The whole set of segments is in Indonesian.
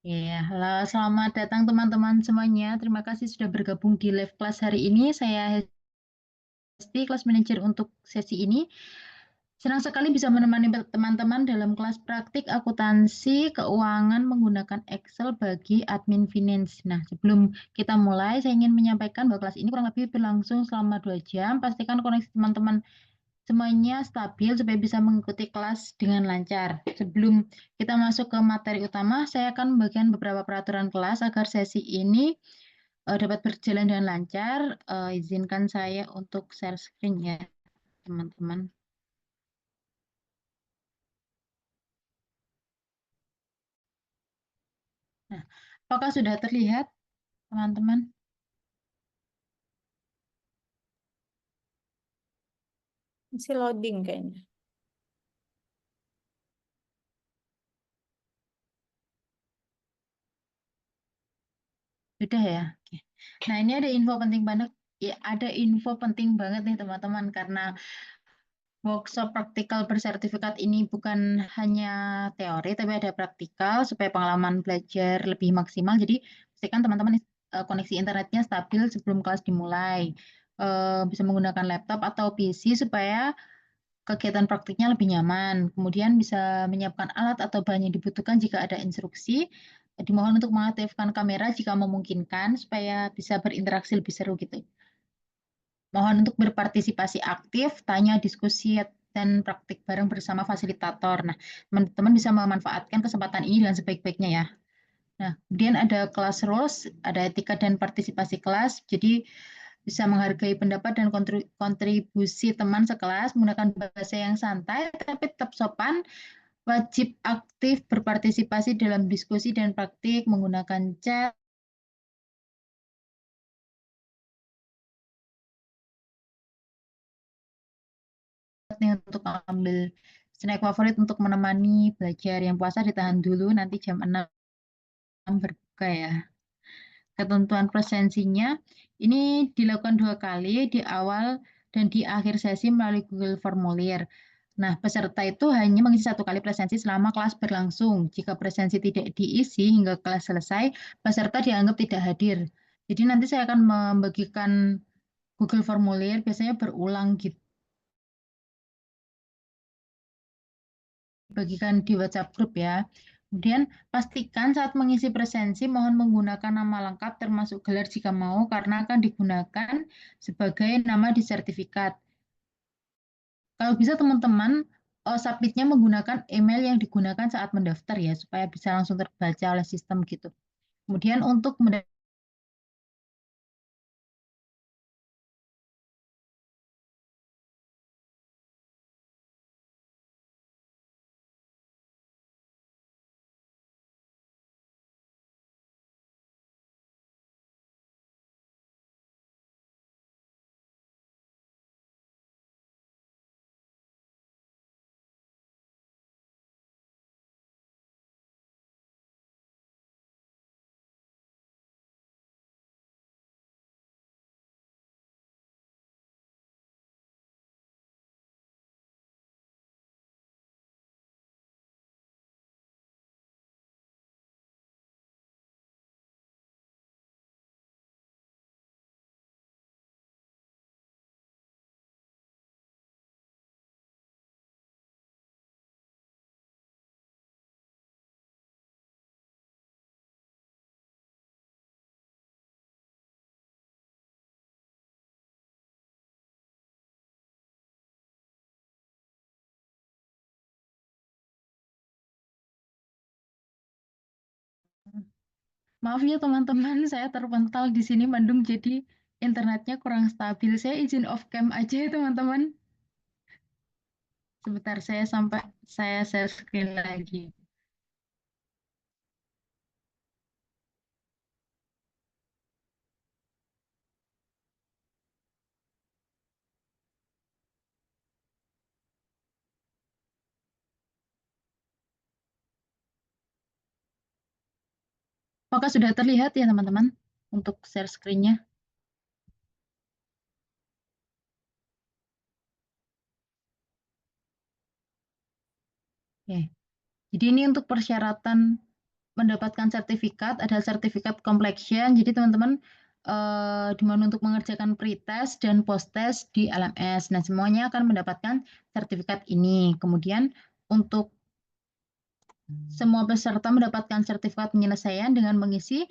Ya, halo, selamat datang teman-teman semuanya. Terima kasih sudah bergabung di live class hari ini. Saya Hesti, kelas manager untuk sesi ini. Senang sekali bisa menemani teman-teman dalam kelas praktik akuntansi keuangan menggunakan Excel bagi admin finance. Nah, sebelum kita mulai, saya ingin menyampaikan bahwa kelas ini kurang lebih berlangsung selama 2 jam. Pastikan koneksi teman-teman semuanya stabil supaya bisa mengikuti kelas dengan lancar. Sebelum kita masuk ke materi utama, saya akan membagikan beberapa peraturan kelas agar sesi ini dapat berjalan dengan lancar. Izinkan saya untuk share screen ya, teman-teman. Nah, apakah sudah terlihat, teman-teman? Masih loading kayaknya. Sudah ya? Oke. Nah, ini ada info penting banget. Ya, ada info penting banget nih, teman-teman, karena workshop praktikal bersertifikat ini bukan hanya teori, tapi ada praktikal supaya pengalaman belajar lebih maksimal. Jadi, pastikan teman-teman koneksi internetnya stabil sebelum kelas dimulai. Bisa menggunakan laptop atau PC supaya kegiatan praktiknya lebih nyaman. Kemudian bisa menyiapkan alat atau bahan yang dibutuhkan jika ada instruksi. Dimohon untuk mengaktifkan kamera jika memungkinkan supaya bisa berinteraksi lebih seru gitu. Mohon untuk berpartisipasi aktif, tanya, diskusi, dan praktik bareng bersama fasilitator. Nah, teman-teman bisa memanfaatkan kesempatan ini dengan sebaik-baiknya ya. Nah, kemudian ada class rules, ada etika dan partisipasi kelas. Jadi bisa menghargai pendapat dan kontribusi teman sekelas, menggunakan bahasa yang santai tapi tetap sopan, wajib aktif berpartisipasi dalam diskusi dan praktik, menggunakan chat nih untuk ambil snack favorit untuk menemani belajar. Yang puasa ditahan dulu, nanti jam 6 berbuka ya. Ketentuan presensinya ini dilakukan 2 kali, di awal dan di akhir sesi melalui Google Formulir. Nah, peserta itu hanya mengisi 1 kali presensi selama kelas berlangsung. Jika presensi tidak diisi hingga kelas selesai, peserta dianggap tidak hadir. Jadi nanti saya akan membagikan Google Formulir, biasanya berulang gitu, bagikan di WhatsApp grup ya. Kemudian pastikan saat mengisi presensi mohon menggunakan nama lengkap termasuk gelar jika mau karena akan digunakan sebagai nama di sertifikat. Kalau bisa teman-teman submitnya menggunakan email yang digunakan saat mendaftar ya supaya bisa langsung terbaca oleh sistem gitu. Kemudian untuk maaf ya teman-teman, saya terpental di sini Bandung jadi internetnya kurang stabil. Saya izin off cam aja ya teman-teman. Sebentar saya share screen lagi. Apakah sudah terlihat ya teman-teman untuk share screen-nya? Oke. Jadi ini untuk persyaratan mendapatkan sertifikat adalah sertifikat completion. Jadi teman-teman dimohon untuk mengerjakan pretest dan post-test di LMS. Nah, semuanya akan mendapatkan sertifikat ini. Kemudian untuk semua peserta mendapatkan sertifikat penyelesaian dengan mengisi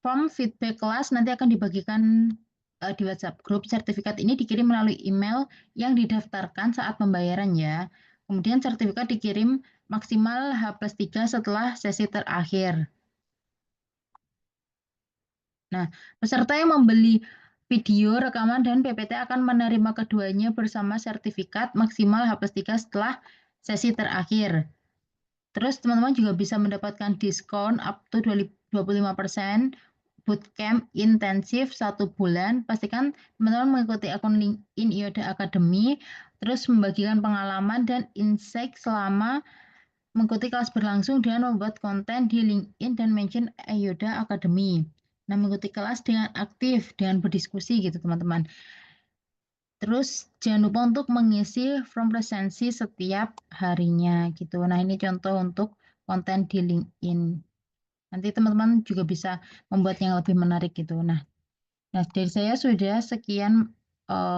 form feedback kelas, nanti akan dibagikan di WhatsApp group. Sertifikat ini dikirim melalui email yang didaftarkan saat pembayaran ya. Kemudian sertifikat dikirim maksimal H+3 setelah sesi terakhir. Nah, peserta yang membeli video, rekaman, dan PPT akan menerima keduanya bersama sertifikat maksimal H+3 setelah sesi terakhir. Terus teman-teman juga bisa mendapatkan diskon up to 25% bootcamp intensif 1 bulan. Pastikan teman-teman mengikuti akun LinkedIn Yoda Academy, terus membagikan pengalaman dan insight selama mengikuti kelas berlangsung dengan membuat konten di LinkedIn dan mention Yoda Academy. Nah, mengikuti kelas dengan aktif, dengan berdiskusi gitu teman-teman. Terus jangan lupa untuk mengisi form presensi setiap harinya gitu. Nah, ini contoh untuk konten di LinkedIn. Nanti teman-teman juga bisa membuat yang lebih menarik gitu. Nah, dari saya sudah sekian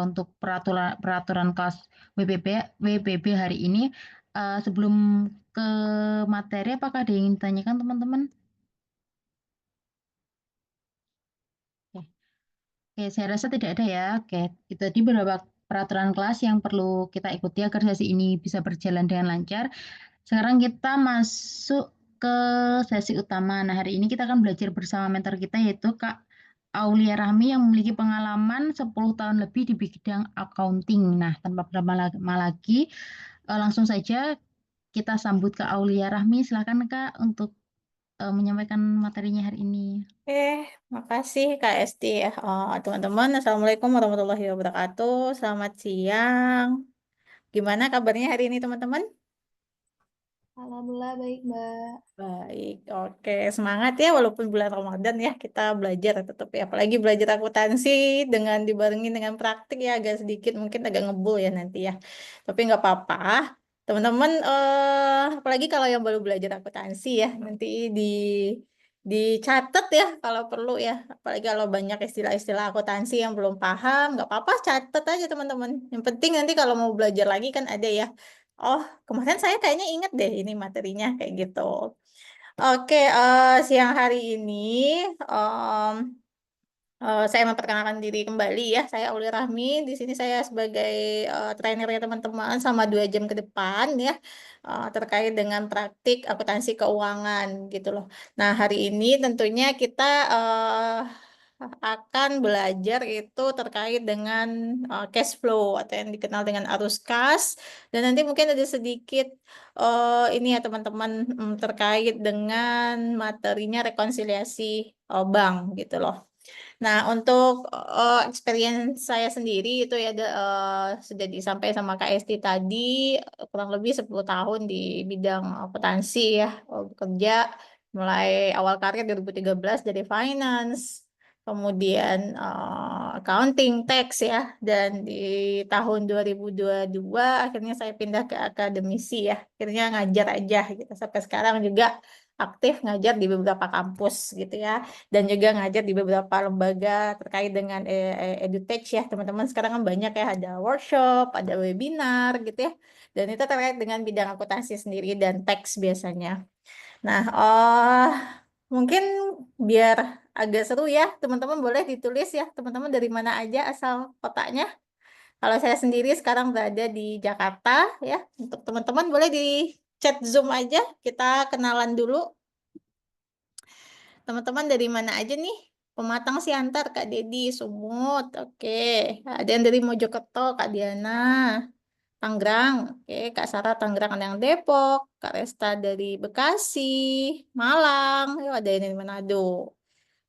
untuk peraturan kelas WPB hari ini. Sebelum ke materi, apakah ada yang ingin ditanyakan teman-teman? Oke. Oke, saya rasa tidak ada ya. Oke, itu tadi beberapa peraturan kelas yang perlu kita ikuti agar sesi ini bisa berjalan dengan lancar. Sekarang kita masuk ke sesi utama. Nah, hari ini kita akan belajar bersama mentor kita yaitu Kak Aulia Rahmi yang memiliki pengalaman 10 tahun lebih di bidang accounting. Nah, tanpa berlama-lama lagi, langsung saja kita sambut Kak Aulia Rahmi. Silakan Kak untuk menyampaikan materinya hari ini. Makasih Kak Esti ya. Teman-teman, Assalamualaikum warahmatullahi wabarakatuh. Selamat siang. Gimana kabarnya hari ini teman-teman? Alhamdulillah baik, Mbak. Baik, oke. Semangat ya walaupun bulan Ramadan ya kita belajar tetap ya. Apalagi belajar akuntansi dengan dibarengin dengan praktik ya agak sedikit mungkin agak ngebul ya nanti ya. Tapi nggak apa-apa. Teman-teman, apalagi kalau yang baru belajar akuntansi ya nanti dicatat ya kalau perlu ya. Apalagi kalau banyak istilah-istilah akuntansi yang belum paham, nggak apa-apa catat aja teman-teman. Yang penting nanti kalau mau belajar lagi kan ada ya. Oh, kemarin saya kayaknya inget deh ini materinya kayak gitu. Oke, siang hari ini em, saya memperkenalkan diri kembali ya. Saya Auli Rahmi. Di sini saya sebagai trainernya teman-teman sama 2 jam ke depan ya terkait dengan praktik akuntansi keuangan gitu loh. Nah, hari ini tentunya kita akan belajar itu terkait dengan cash flow atau yang dikenal dengan arus kas. Dan nanti mungkin ada sedikit ini ya teman-teman terkait dengan materinya rekonsiliasi bank gitu loh. Nah, untuk experience saya sendiri itu ya sudah disampaikan sama Kak Esti tadi kurang lebih 10 tahun di bidang akuntansi ya bekerja mulai awal karir 2013 dari finance, kemudian accounting, tax ya, dan di tahun 2022 akhirnya saya pindah ke akademisi ya, akhirnya ngajar aja gitu sampai sekarang juga aktif ngajar di beberapa kampus gitu ya dan juga ngajar di beberapa lembaga terkait dengan edutech ya teman-teman sekarang kan banyak ya ada workshop, ada webinar gitu ya dan itu terkait dengan bidang akuntansi sendiri dan teks biasanya. Nah, mungkin biar agak seru ya teman-teman boleh ditulis ya teman-teman dari mana aja asal kotanya. Kalau saya sendiri sekarang berada di Jakarta ya untuk teman-teman boleh di chat Zoom aja kita kenalan dulu. Teman-teman dari mana aja nih? Pematang Siantar, Kak Dedi, Sumut, oke. Ada yang dari Mojokerto, Kak Diana, Tangerang, oke. Kak Sarah Tangerang, ada yang Depok, Kak Resta dari Bekasi, Malang, yuk ada yang dari Manado.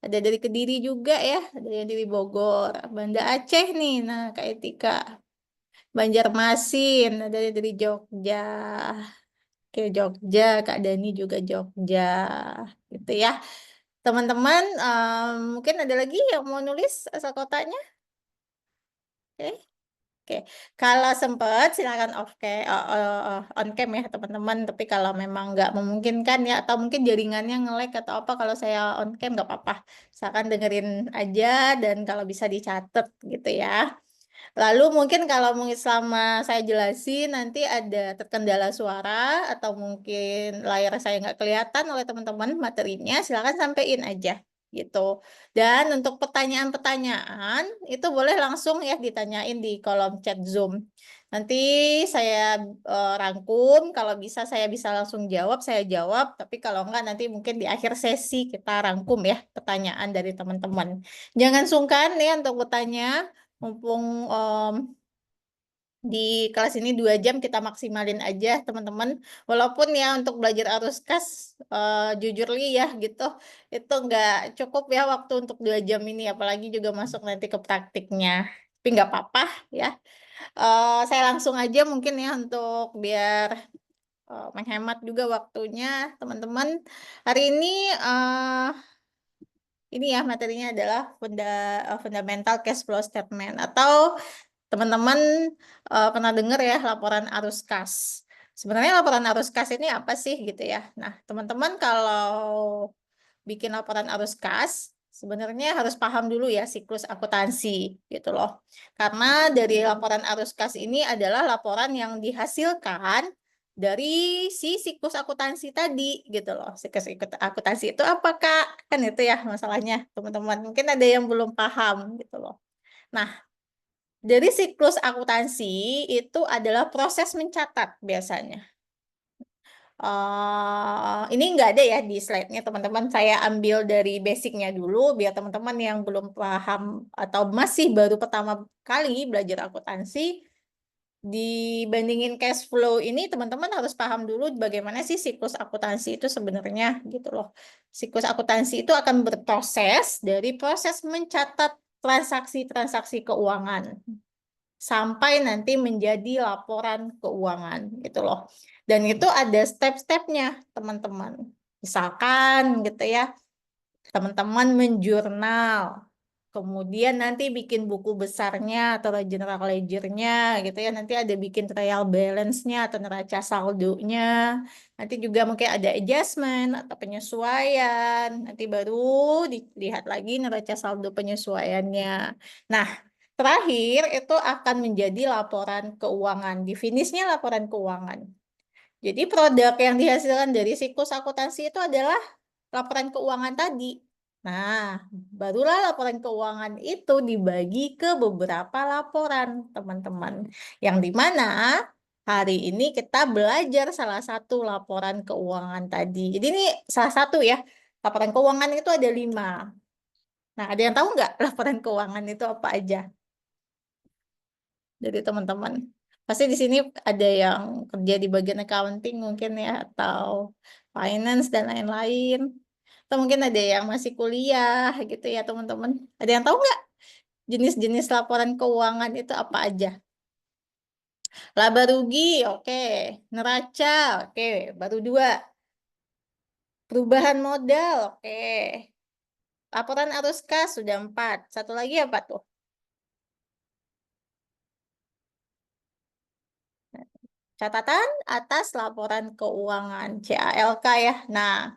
Ada dari Kediri juga ya, ada yang dari Bogor, Banda Aceh nih, nah Kak Etika, Banjarmasin, ada yang dari Jogja. Oke, Jogja, Kak Dani juga Jogja, gitu ya. Teman-teman, mungkin ada lagi yang mau nulis asal kotanya? Oke. Oke, kalau sempat silakan on cam ya teman-teman. Tapi kalau memang nggak memungkinkan ya, atau mungkin jaringannya nge-lag atau apa, kalau saya on cam nggak apa-apa. Silakan dengerin aja dan kalau bisa dicatat gitu ya. Lalu mungkin kalau mungkin selama saya jelasin nanti ada terkendala suara atau mungkin layar saya nggak kelihatan oleh teman-teman materinya, silakan sampein aja gitu. Dan untuk pertanyaan-pertanyaan itu boleh langsung ya ditanyain di kolom chat Zoom. Nanti saya rangkum, kalau bisa saya bisa langsung jawab, saya jawab. Tapi kalau enggak nanti mungkin di akhir sesi kita rangkum ya pertanyaan dari teman-teman. Jangan sungkan ya untuk bertanya. Mumpung di kelas ini 2 jam kita maksimalin aja teman-teman. Walaupun ya untuk belajar arus kas jujur li ya gitu, itu nggak cukup ya waktu untuk 2 jam ini, apalagi juga masuk nanti ke praktiknya. Tapi nggak apa-apa ya. Saya langsung aja mungkin ya untuk biar menghemat juga waktunya teman-teman. Hari ini ya materinya adalah fundamental cash flow statement, atau teman-teman pernah dengar ya laporan arus kas. Sebenarnya laporan arus kas ini apa sih gitu ya. Nah, teman-teman kalau bikin laporan arus kas, sebenarnya harus paham dulu ya siklus akuntansi gitu loh. Karena dari laporan arus kas ini adalah laporan yang dihasilkan dari si siklus akuntansi tadi gitu loh. Siklus akuntansi itu apa, Kak? Kan itu ya masalahnya, teman-teman. Mungkin ada yang belum paham gitu loh. Nah, dari siklus akuntansi itu adalah proses mencatat biasanya. Ini nggak ada ya di slide-nya teman-teman. Saya ambil dari basicnya dulu biar teman-teman yang belum paham atau masih baru pertama kali belajar akuntansi, dibandingin cash flow ini teman-teman harus paham dulu bagaimana sih siklus akuntansi itu sebenarnya gitu loh. Siklus akuntansi itu akan berproses dari proses mencatat transaksi-transaksi keuangan sampai nanti menjadi laporan keuangan gitu loh. Dan itu ada step-stepnya teman-teman. Misalkan gitu ya, teman-teman menjurnal, kemudian nanti bikin buku besarnya atau general ledger-nya gitu ya, nanti ada bikin trial balance-nya atau neraca saldonya, nanti juga mungkin ada adjustment atau penyesuaian, nanti baru dilihat lagi neraca saldo penyesuaiannya. Nah, terakhir itu akan menjadi laporan keuangan, definisinya laporan keuangan. Jadi produk yang dihasilkan dari siklus akuntansi itu adalah laporan keuangan tadi. Nah, barulah laporan keuangan itu dibagi ke beberapa laporan, teman-teman. Yang dimana hari ini kita belajar salah satu laporan keuangan tadi. Jadi ini salah satu ya, laporan keuangan itu ada 5. Nah, ada yang tahu nggak laporan keuangan itu apa aja? Jadi teman-teman, pasti di sini ada yang kerja di bagian accounting mungkin ya, atau finance dan lain-lain. Atau mungkin ada yang masih kuliah gitu ya teman-teman. Ada yang tahu nggak jenis-jenis laporan keuangan itu apa aja? Laba rugi, oke. Neraca, oke. Baru 2. Perubahan modal, oke. Laporan arus kas sudah 4. Satu lagi apa tuh? Catatan atas laporan keuangan, CALK ya. Nah,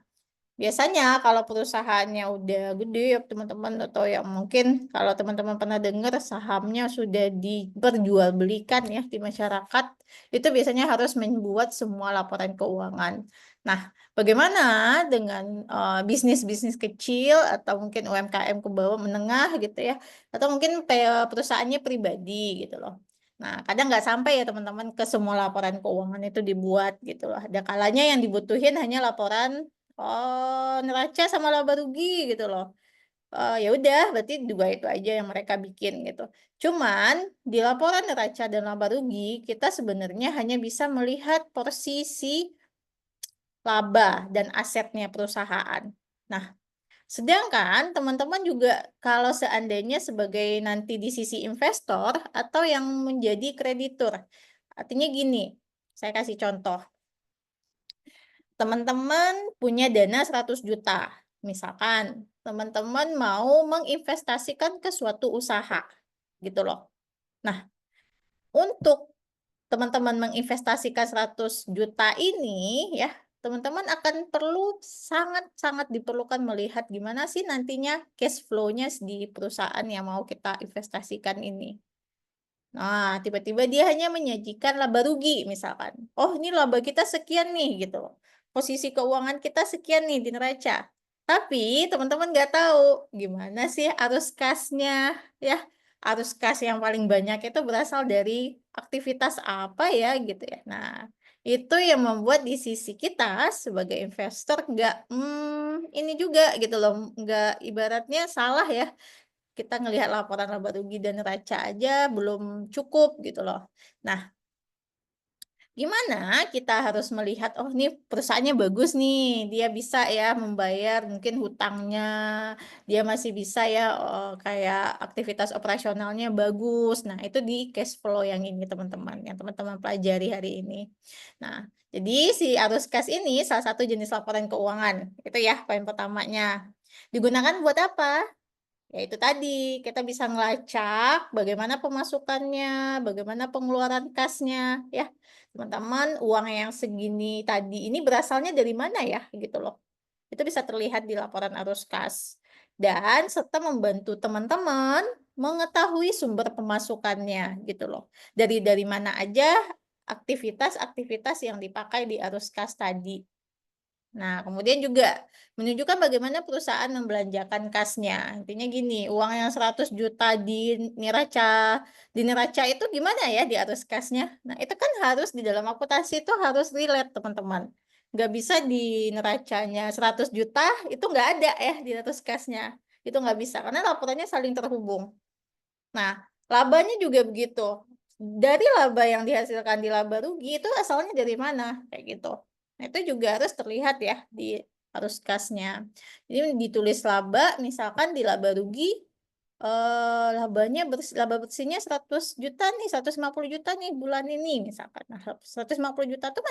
biasanya kalau perusahaannya udah gede ya teman-teman, atau yang mungkin kalau teman-teman pernah dengar sahamnya sudah diperjualbelikan ya di masyarakat, itu biasanya harus membuat semua laporan keuangan. Nah, bagaimana dengan bisnis-bisnis kecil atau mungkin UMKM ke bawah menengah gitu ya, atau mungkin perusahaannya pribadi gitu loh. Nah, kadang nggak sampai ya teman-teman ke semua laporan keuangan itu dibuat gitu loh. Ada kalanya yang dibutuhin hanya laporan neraca sama laba rugi gitu loh. Ya udah, berarti 2 itu aja yang mereka bikin gitu. Cuman di laporan neraca dan laba rugi kita sebenarnya hanya bisa melihat posisi laba dan asetnya perusahaan. Nah, sedangkan teman-teman juga kalau seandainya sebagai nanti di sisi investor atau yang menjadi kreditur. Artinya gini, saya kasih contoh. Teman-teman punya dana 100 juta. Misalkan teman-teman mau menginvestasikan ke suatu usaha gitu loh. Nah, untuk teman-teman menginvestasikan 100 juta ini ya, teman-teman akan perlu sangat-sangat diperlukan melihat gimana sih nantinya cash flow-nya di perusahaan yang mau kita investasikan ini. Nah, tiba-tiba dia hanya menyajikan laba rugi misalkan. Oh, ini laba kita sekian nih gitu loh. Posisi keuangan kita sekian nih di neraca. Tapi teman-teman nggak tahu gimana sih arus kasnya ya. Arus kas yang paling banyak itu berasal dari aktivitas apa ya gitu ya. Nah, itu yang membuat di sisi kita sebagai investor nggak ini juga gitu loh, nggak ibaratnya salah ya kita ngelihat laporan laba rugi dan neraca aja belum cukup gitu loh. Nah, gimana kita harus melihat, oh ini perusahaannya bagus nih, dia bisa ya membayar mungkin hutangnya, dia masih bisa ya kayak aktivitas operasionalnya bagus. Nah, itu di cash flow yang ini teman-teman, yang teman-teman pelajari hari ini. Nah, jadi si arus kas ini salah satu jenis laporan keuangan. Itu ya poin pertamanya. Digunakan buat apa? Ya itu tadi, kita bisa ngelacak bagaimana pemasukannya, bagaimana pengeluaran kasnya, ya. Teman-teman, uang yang segini tadi ini berasalnya dari mana ya, gitu loh. Itu bisa terlihat di laporan arus kas. Dan serta membantu teman-teman mengetahui sumber pemasukannya, gitu loh. Dari mana aja aktivitas-aktivitas yang dipakai di arus kas tadi. Nah, kemudian juga menunjukkan bagaimana perusahaan membelanjakan kasnya. Intinya gini, uang yang 100 juta di neraca itu gimana ya di arus kasnya? Nah, itu kan harus di dalam akuntansi itu harus relate, teman-teman. Nggak bisa di neracanya 100 juta, itu nggak ada ya di arus kasnya. Itu nggak bisa, karena laporannya saling terhubung. Nah, labanya juga begitu. Dari laba yang dihasilkan di laba rugi itu asalnya dari mana? Kayak gitu. Nah, itu juga harus terlihat ya di arus kasnya. Jadi ditulis laba, misalkan di laba rugi laba bersihnya 100 juta nih, 150 juta nih bulan ini misalkan. Nah, 150 juta tuh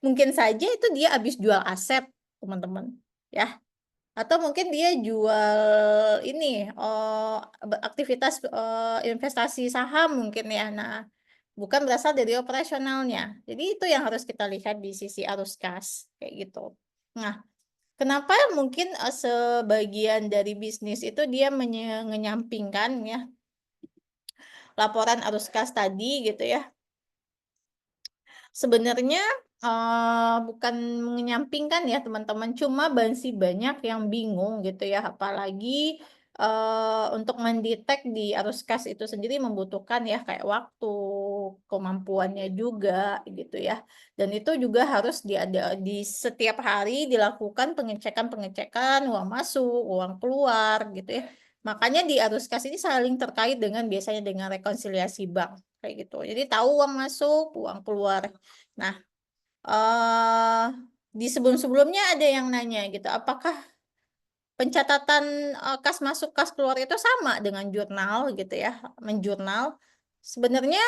mungkin saja itu dia habis jual aset, teman-teman. Ya, atau mungkin dia jual ini, aktivitas, investasi saham mungkin ya. Nah, bukan berasal dari operasionalnya. Jadi itu yang harus kita lihat di sisi arus kas, kayak gitu. Nah, kenapa mungkin, sebagian dari bisnis itu dia menyampingkan ya, laporan arus kas tadi gitu ya. Sebenarnya, bukan menyampingkan ya teman-teman, cuma masih banyak yang bingung gitu ya, apalagi, untuk mendetek di arus kas itu sendiri membutuhkan ya kayak waktu, kemampuannya juga gitu ya. Dan itu juga harus di setiap hari dilakukan pengecekan-pengecekan uang masuk, uang keluar gitu ya. Makanya di arus kas ini saling terkait dengan biasanya dengan rekonsiliasi bank, kayak gitu. Jadi tahu uang masuk, uang keluar. Nah, di sebelum-sebelumnya ada yang nanya gitu, apakah pencatatan, kas masuk, kas keluar itu sama dengan jurnal gitu ya, menjurnal? Sebenarnya,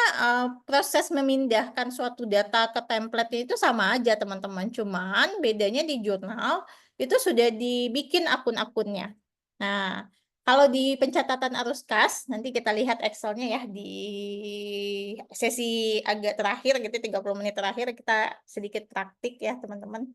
proses memindahkan suatu data ke template itu sama aja teman-teman, cuman bedanya di jurnal itu sudah dibikin akun-akunnya. Nah, kalau di pencatatan arus kas, nanti kita lihat Excel-nya ya di sesi agak terakhir gitu, 30 menit terakhir kita sedikit praktik ya teman-teman.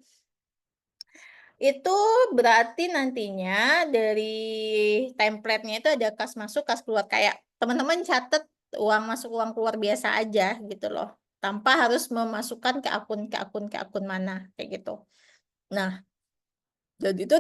Itu berarti nantinya dari template-nya itu ada kas masuk, kas keluar, kayak teman-teman catat uang masuk, uang keluar biasa aja gitu loh, tanpa harus memasukkan ke akun mana, kayak gitu. Nah, jadi itu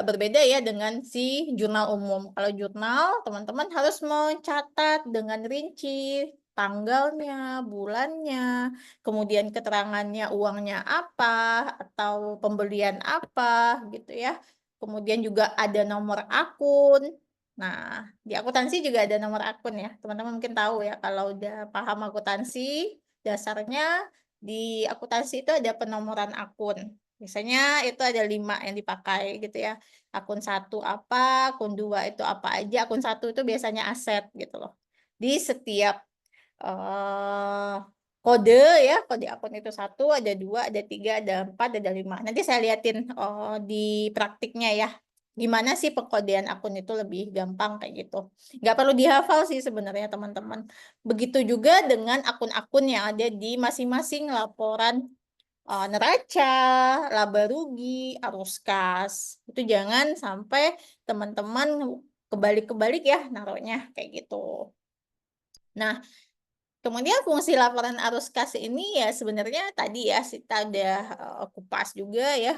berbeda ya dengan si jurnal umum. Kalau jurnal, teman-teman harus mencatat dengan rinci tanggalnya, bulannya, kemudian keterangannya uangnya apa, atau pembelian apa, gitu ya. Kemudian juga ada nomor akun. Nah, di akuntansi juga ada nomor akun ya. Teman-teman mungkin tahu ya, kalau udah paham akuntansi, dasarnya di akuntansi itu ada penomoran akun. Biasanya itu ada 5 yang dipakai gitu ya. Akun 1 apa, akun 2 itu apa aja, akun 1 itu biasanya aset gitu loh. Di setiap, eee, kode ya, kode akun itu 1, ada 2, ada 3, ada 4, ada 5. Nanti saya liatin, di praktiknya ya. gimana sih pengkodean akun itu lebih gampang kayak gitu. Nggak perlu dihafal sih sebenarnya teman-teman. Begitu juga dengan akun-akun yang ada di masing-masing laporan neraca, laba rugi, arus kas. Itu jangan sampai teman-teman kebalik-kebalik ya naruhnya kayak gitu. Nah, kemudian fungsi laporan arus kas ini ya sebenarnya tadi ya kita udah kupas juga ya.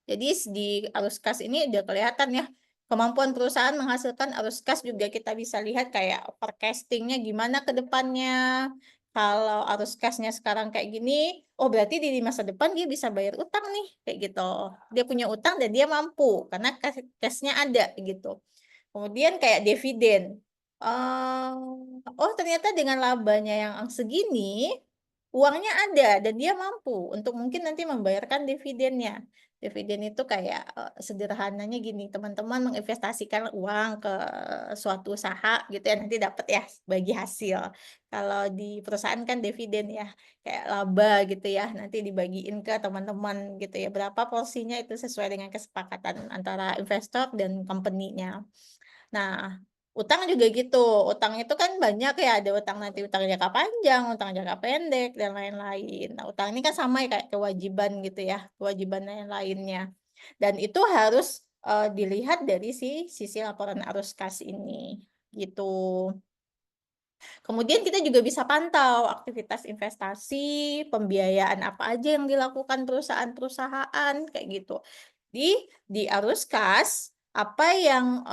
Jadi di arus kas ini udah kelihatan ya kemampuan perusahaan menghasilkan arus kas juga kita bisa lihat kayak forecastingnya gimana ke depannya. Kalau arus kasnya sekarang kayak gini, oh berarti di masa depan dia bisa bayar utang nih kayak gitu. Dia punya utang dan dia mampu karena cashnya ada gitu. Kemudian kayak dividen. Oh ternyata dengan labanya yang segini, uangnya ada dan dia mampu untuk mungkin nanti membayarkan dividennya. Dividen itu kayak sederhananya gini, teman-teman menginvestasikan uang ke suatu usaha gitu ya, nanti dapat ya bagi hasil. Kalau di perusahaan kan dividen ya, kayak laba gitu ya, nanti dibagiin ke teman-teman gitu ya. Berapa porsinya itu sesuai dengan kesepakatan antara investor dan company-nya. Nah, utang juga gitu. Utang itu kan banyak ya, ada utang nanti utang jangka panjang, utang jangka pendek, dan lain-lain. Nah, utang ini kan sama ya kayak kewajiban gitu ya, kewajiban yang lainnya. Dan itu harus dilihat dari sisi laporan arus kas ini, gitu. Kemudian kita juga bisa pantau aktivitas investasi, pembiayaan apa aja yang dilakukan perusahaan-perusahaan, kayak gitu. Di arus kas, apa yang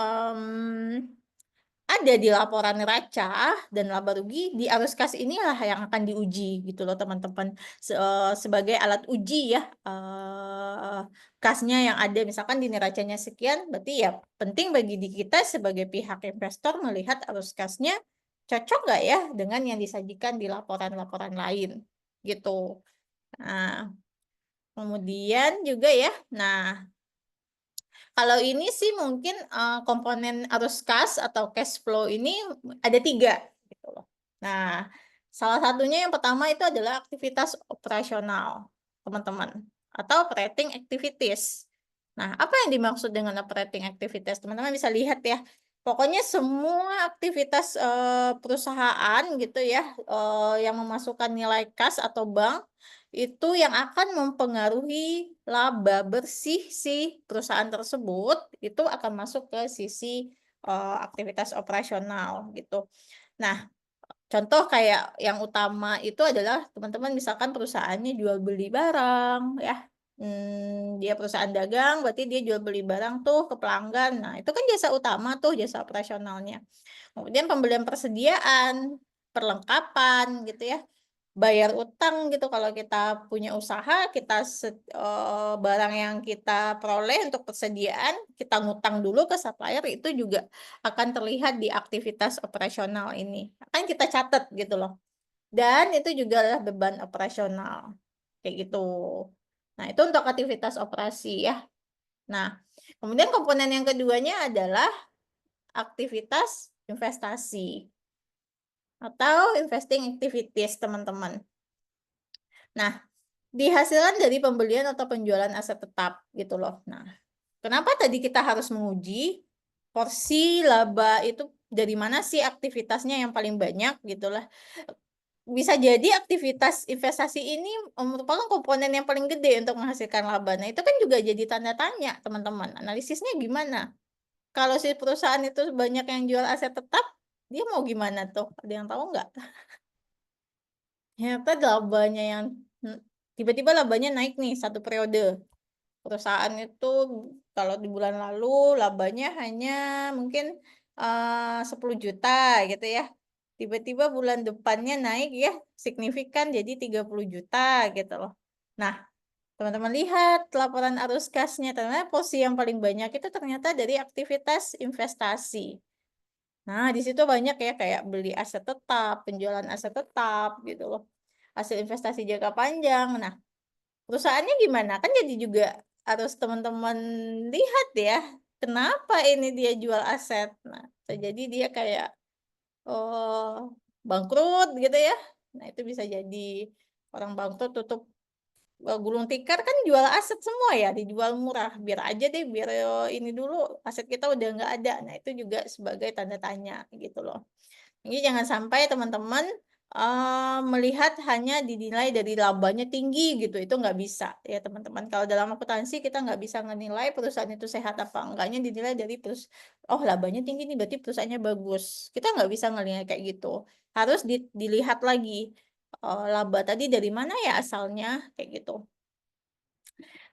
ada di laporan neraca dan laba rugi, di arus kas inilah yang akan diuji gitu loh teman-teman. Sebagai alat uji ya, kasnya yang ada misalkan di neracanya sekian, berarti ya penting bagi kita sebagai pihak investor melihat arus kasnya cocok nggak ya dengan yang disajikan di laporan-laporan lain gitu. Nah, kemudian juga ya, nah kalau ini sih mungkin, komponen arus kas atau cash flow ini ada 3 gitu loh. Nah, salah satunya yang pertama itu adalah aktivitas operasional, teman-teman, atau operating activities. Nah, apa yang dimaksud dengan operating activities? Teman-teman bisa lihat ya, pokoknya semua aktivitas, perusahaan gitu ya, yang memasukkan nilai kas atau bank itu yang akan mempengaruhi laba bersih si perusahaan tersebut, itu akan masuk ke sisi, aktivitas operasional gitu. Nah, contoh kayak yang utama itu adalah teman-teman misalkan perusahaannya jual beli barang ya, dia perusahaan dagang berarti dia jual beli barang tuh ke pelanggan. Nah, itu kan jasa utama tuh, jasa operasionalnya. Kemudian pembelian persediaan, perlengkapan gitu ya. Bayar utang gitu kalau kita punya usaha, barang yang kita peroleh untuk persediaan, kita ngutang dulu ke supplier, itu juga akan terlihat di aktivitas operasional ini. Akan kita catat gitu loh. Dan itu juga adalah beban operasional, kayak gitu. Nah, itu untuk aktivitas operasi ya. Nah, kemudian komponen yang keduanya adalah aktivitas investasi atau investing activities, teman-teman. Nah, dihasilkan dari pembelian atau penjualan aset tetap gitu loh. Nah, kenapa tadi kita harus menguji porsi laba itu dari mana sih aktivitasnya yang paling banyak gitu lah. Bisa jadi aktivitas investasi ini merupakan komponen yang paling gede untuk menghasilkan laba. Nah, itu kan juga jadi tanda tanya, teman-teman. Analisisnya gimana? Kalau si perusahaan itu banyak yang jual aset tetap, dia mau gimana tuh? Ada yang tahu nggak? Ternyata labanya yang tiba-tiba labanya naik nih satu periode. Perusahaan itu kalau di bulan lalu labanya hanya mungkin 10 juta gitu ya. Tiba-tiba bulan depannya naik ya signifikan jadi 30 juta gitu loh. Nah, teman-teman lihat laporan arus kasnya, ternyata porsi yang paling banyak itu ternyata dari aktivitas investasi. Nah, di situ banyak ya kayak beli aset tetap, penjualan aset tetap gitu loh. Hasil investasi jangka panjang. Nah, perusahaannya gimana? Kan jadi juga harus teman-teman lihat ya, kenapa ini dia jual aset. Nah, bisa jadi dia kayak, bangkrut gitu ya. Nah, itu bisa jadi orang bangkrut tutup gulung tikar kan jual aset semua ya, dijual murah. Biar aja deh, biar ini dulu aset kita udah nggak ada. Nah, itu juga sebagai tanda tanya gitu loh. Jadi jangan sampai teman-teman melihat hanya dinilai dari labanya tinggi gitu, itu nggak bisa ya teman-teman. Kalau dalam akuntansi kita nggak bisa menilai perusahaan itu sehat apa enggaknya dinilai dari oh labanya tinggi nih berarti perusahaannya bagus. Kita nggak bisa ngelihat kayak gitu. Harus dilihat lagi laba tadi dari mana ya asalnya kayak gitu.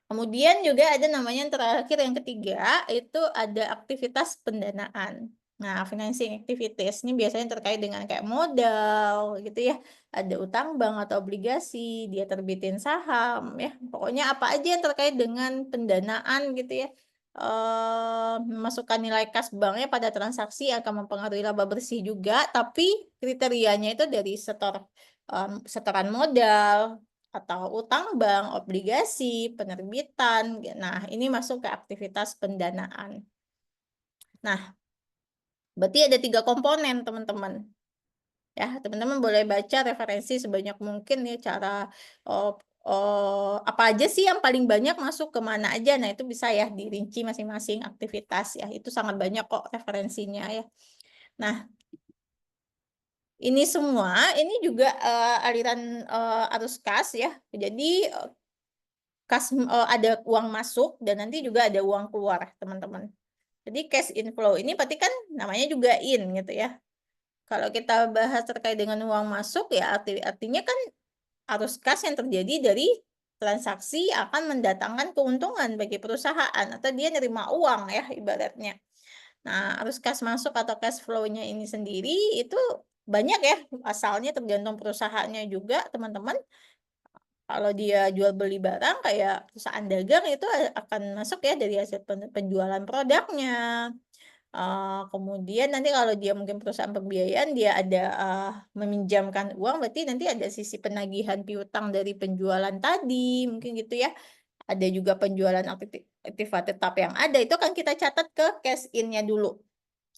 Kemudian juga ada namanya yang terakhir yang ketiga itu ada aktivitas pendanaan. Nah, financing activities ini biasanya terkait dengan kayak modal gitu ya. Ada utang bank atau obligasi, dia terbitin saham ya. Pokoknya apa aja yang terkait dengan pendanaan gitu ya. Memasukkan nilai kas banknya pada transaksi akan mempengaruhi laba bersih juga, tapi kriterianya itu dari setoran modal, atau utang bank, obligasi, penerbitan. Nah, ini masuk ke aktivitas pendanaan. Nah, berarti ada 3 komponen, teman-teman. Ya, teman-teman boleh baca referensi sebanyak mungkin ya cara apa aja sih yang paling banyak masuk ke mana aja. Nah, itu bisa ya dirinci masing-masing aktivitas ya. Itu sangat banyak kok referensinya ya. Nah, ini semua ini juga aliran arus kas ya. Jadi ada uang masuk dan nanti juga ada uang keluar, teman-teman. Jadi cash inflow ini berarti kan namanya juga in gitu ya. Kalau kita bahas terkait dengan uang masuk ya artinya kan arus kas yang terjadi dari transaksi akan mendatangkan keuntungan bagi perusahaan atau dia nerima uang ya ibaratnya. Nah, arus kas masuk atau cash flow-nya ini sendiri itu banyak ya asalnya tergantung perusahaannya juga, teman-teman. Kalau dia jual beli barang kayak perusahaan dagang itu akan masuk ya dari hasil penjualan produknya. Kemudian nanti kalau dia mungkin perusahaan pembiayaan dia ada meminjamkan uang berarti nanti ada sisi penagihan piutang dari penjualan tadi mungkin gitu ya. Ada juga penjualan aktiva tetap yang ada itu kan kita catat ke cash in-nya dulu.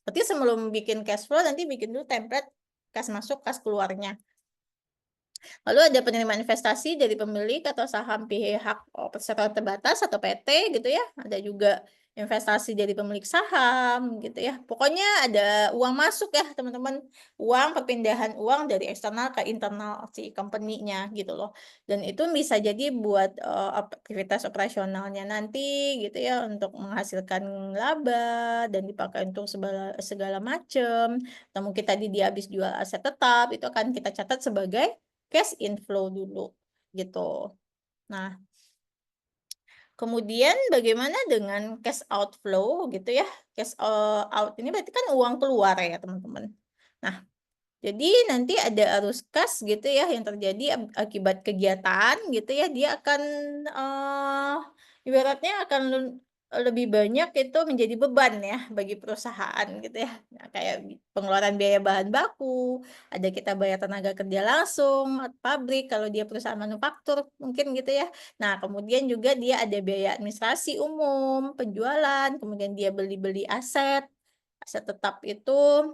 Berarti sebelum bikin cash flow nanti bikin dulu template kas masuk, kas keluarnya. Lalu ada penerimaan investasi dari pemilik atau saham pihak secara terbatas atau PT gitu ya. Ada juga investasi dari pemilik saham gitu ya. Pokoknya ada uang masuk ya teman-teman. Uang perpindahan uang dari eksternal ke internal si company-nya gitu loh. Dan itu bisa jadi buat aktivitas operasionalnya nanti gitu ya untuk menghasilkan laba dan dipakai untuk segala, segala macam. Atau mungkin tadi dia habis jual aset tetap itu akan kita catat sebagai cash inflow dulu gitu. Nah, kemudian bagaimana dengan cash outflow gitu ya? Cash out ini berarti kan uang keluar ya, teman-teman. Nah, jadi nanti ada arus kas gitu ya yang terjadi akibat kegiatan gitu ya, dia akan ibaratnya akan lebih banyak itu menjadi beban ya bagi perusahaan gitu ya. Nah, kayak pengeluaran biaya bahan baku, ada kita bayar tenaga kerja langsung, pabrik kalau dia perusahaan manufaktur mungkin gitu ya. Nah, kemudian juga dia ada biaya administrasi umum, penjualan, kemudian dia beli-beli aset. Aset tetap itu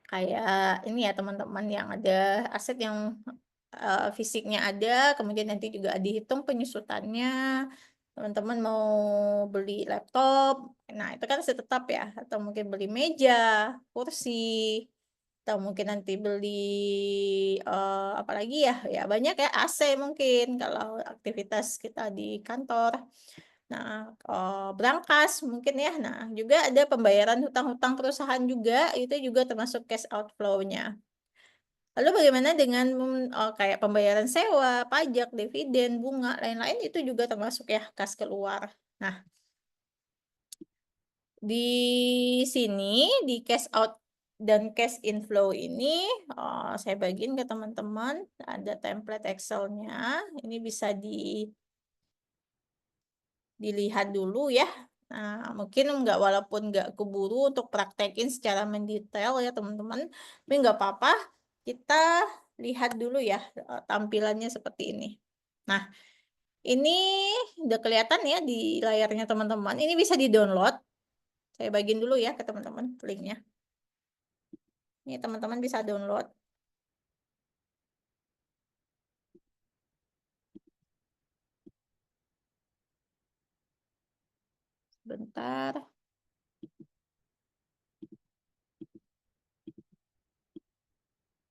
kayak ini ya teman-teman yang ada aset yang fisiknya ada, kemudian nanti juga dihitung penyusutannya. Teman-teman mau beli laptop, nah itu kan aset tetap ya, atau mungkin beli meja, kursi, atau mungkin nanti beli apalagi ya, ya banyak ya AC mungkin kalau aktivitas kita di kantor. Nah, brankas mungkin ya. Nah, juga ada pembayaran hutang-hutang perusahaan juga, itu juga termasuk cash outflow-nya. Lalu bagaimana dengan kayak pembayaran sewa, pajak, dividen, bunga, lain-lain itu juga termasuk ya kas keluar. Nah, di sini di cash out dan cash inflow ini saya bagiin ke teman-teman, ada template Excel-nya. Ini bisa dilihat dulu ya. Nah, mungkin walaupun nggak keburu untuk praktekin secara mendetail ya teman-teman, tapi nggak apa-apa, kita lihat dulu ya tampilannya seperti ini. Nah, ini udah kelihatan ya di layarnya teman-teman. Ini bisa di-download. Saya bagiin dulu ya ke teman-teman linknya. Ini teman-teman bisa download. Bentar.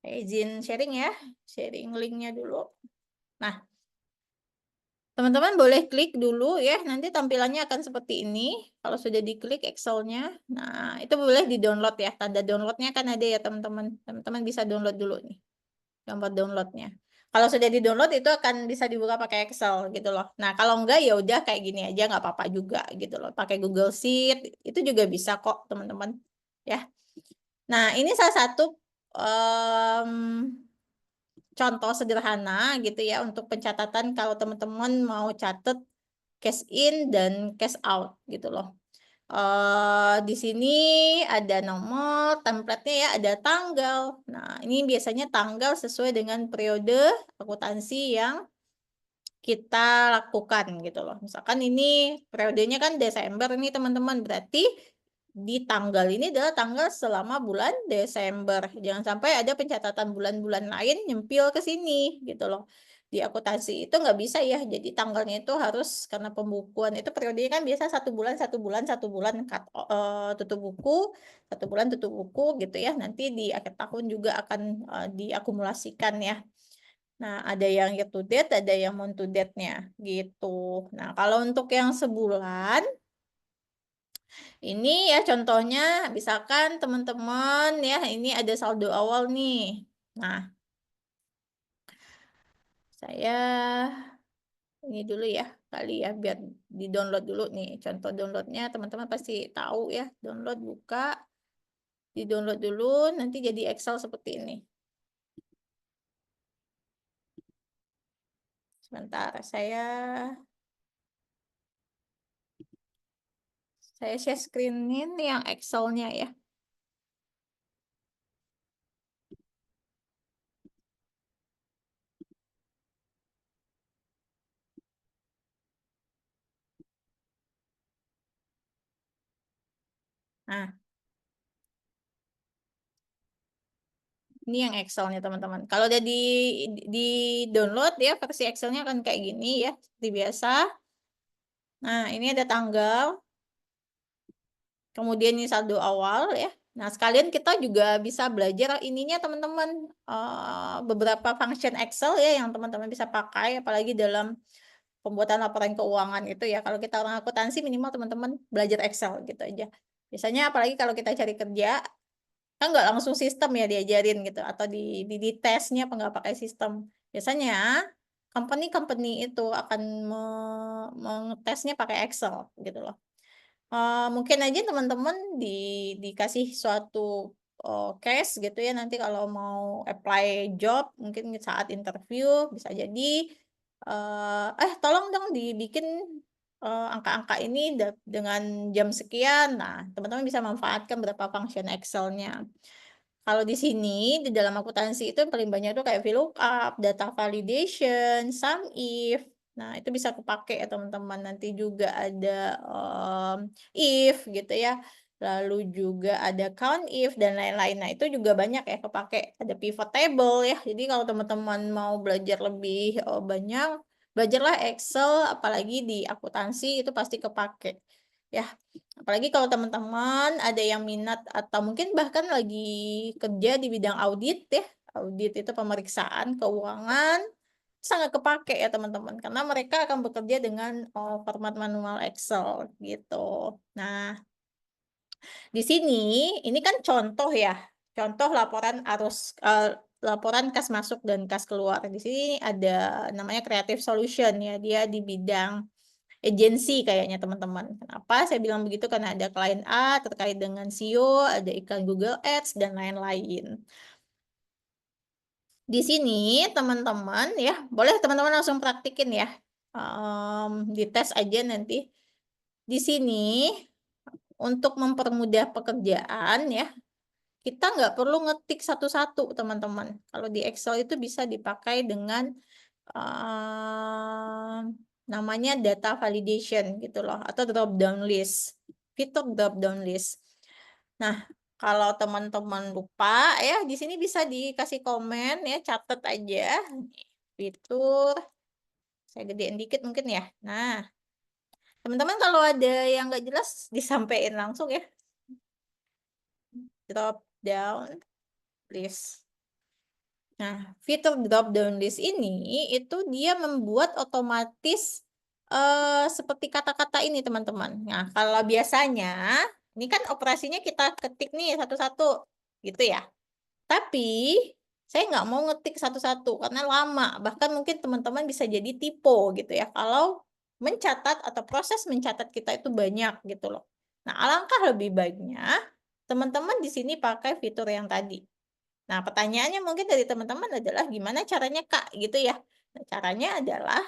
Izin sharing ya, sharing linknya dulu. Nah, teman-teman boleh klik dulu ya, nanti tampilannya akan seperti ini. Kalau sudah diklik Excel-nya, nah itu boleh di-download ya. Tanda download-nya kan ada ya teman-teman. Teman-teman bisa download dulu nih, gambar download-nya. Kalau sudah di-download itu akan bisa dibuka pakai Excel gitu loh. Nah, kalau enggak ya udah kayak gini aja nggak apa-apa juga gitu loh. Pakai Google Sheet itu juga bisa kok teman-teman ya. Nah, ini salah satu contoh sederhana gitu ya untuk pencatatan kalau teman-teman mau catat cash in dan cash out gitu loh. Di sini ada nomor, template-nya ya, ada tanggal. Nah, ini biasanya tanggal sesuai dengan periode akuntansi yang kita lakukan gitu loh. Misalkan ini periodenya kan Desember nih teman-teman, berarti di tanggal ini adalah tanggal selama bulan Desember. Jangan sampai ada pencatatan bulan-bulan lain nyempil ke sini gitu loh. Di akuntansi itu nggak bisa ya, jadi tanggalnya itu harus karena pembukuan itu periodenya kan biasa 1 bulan tutup buku, 1 bulan tutup buku gitu ya. Nanti di akhir tahun juga akan diakumulasikan ya. Nah, ada yang year to date, ada yang month to date-nya gitu. Nah, kalau untuk yang sebulan, ini ya contohnya, misalkan teman-teman ya, ini ada saldo awal nih. Nah, saya ini dulu ya, kali ya, biar di-download dulu nih. Contoh downloadnya teman-teman pasti tahu ya, download, buka, di-download dulu, nanti jadi Excel seperti ini. Sebentar, saya share screen-in yang Excel-nya ya. Nah, ini yang Excel-nya teman-teman. Kalau udah di download ya versi Excel-nya akan kayak gini ya, seperti biasa. Nah, ini ada tanggal. Kemudian ini saldo awal ya. Nah, sekalian kita juga bisa belajar ininya teman-teman, beberapa function Excel ya yang teman-teman bisa pakai apalagi dalam pembuatan laporan keuangan itu ya. Kalau kita orang akuntansi minimal teman-teman belajar Excel gitu aja. Biasanya apalagi kalau kita cari kerja kan nggak langsung sistem ya diajarin gitu atau di tesnya apa nggak pakai sistem. Biasanya company itu akan mengetesnya pakai Excel gitu loh. Mungkin aja teman-teman dikasih suatu case gitu ya nanti kalau mau apply job mungkin saat interview bisa jadi tolong dong dibikin angka-angka ini dengan jam sekian. Nah, teman-teman bisa manfaatkan berapa function Excel-nya. Kalau di sini, di dalam akuntansi itu yang paling banyak itu kayak VLOOKUP, data validation, sum if. Nah, itu bisa kepake ya teman-teman. Nanti juga ada if gitu ya. Lalu juga ada count if dan lain-lain. Nah, itu juga banyak ya kepake. Ada pivot table ya. Jadi kalau teman-teman mau belajar lebih banyak, belajarlah Excel apalagi di akuntansi itu pasti kepake. Ya, apalagi kalau teman-teman ada yang minat atau mungkin bahkan lagi kerja di bidang audit ya. Audit itu pemeriksaan keuangan sangat kepake ya teman-teman karena mereka akan bekerja dengan format manual Excel gitu. Nah, di sini ini kan contoh ya. Contoh laporan kas masuk dan kas keluar. Di sini ada namanya Creative Solution ya. Dia di bidang agensi kayaknya teman-teman. Kenapa saya bilang begitu? Karena ada klien A terkait dengan SEO, ada iklan Google Ads, dan lain-lain. Di sini teman-teman ya, boleh teman-teman langsung praktikin ya. Dites aja nanti. Di sini untuk mempermudah pekerjaan ya, kita nggak perlu ngetik satu-satu teman-teman. Kalau di Excel itu bisa dipakai dengan namanya data validation gitu loh atau drop down list, fitur drop down list. Nah, kalau teman-teman lupa ya di sini bisa dikasih komen ya, catat aja fitur. Saya gedein dikit mungkin ya. Nah, Teman-teman kalau ada yang nggak jelas disampaikan langsung ya. Drop down list. Nah, fitur drop down list ini itu dia membuat otomatis seperti kata-kata ini teman-teman. Nah, kalau biasanya ini kan operasinya kita ketik nih satu-satu gitu ya. Tapi saya nggak mau ngetik satu-satu karena lama. Bahkan mungkin teman-teman bisa jadi typo gitu ya. Kalau mencatat atau proses mencatat kita itu banyak gitu loh. Nah, alangkah lebih baiknya teman-teman di sini pakai fitur yang tadi. Nah, pertanyaannya mungkin dari teman-teman adalah gimana caranya Kak gitu ya. Nah, caranya adalah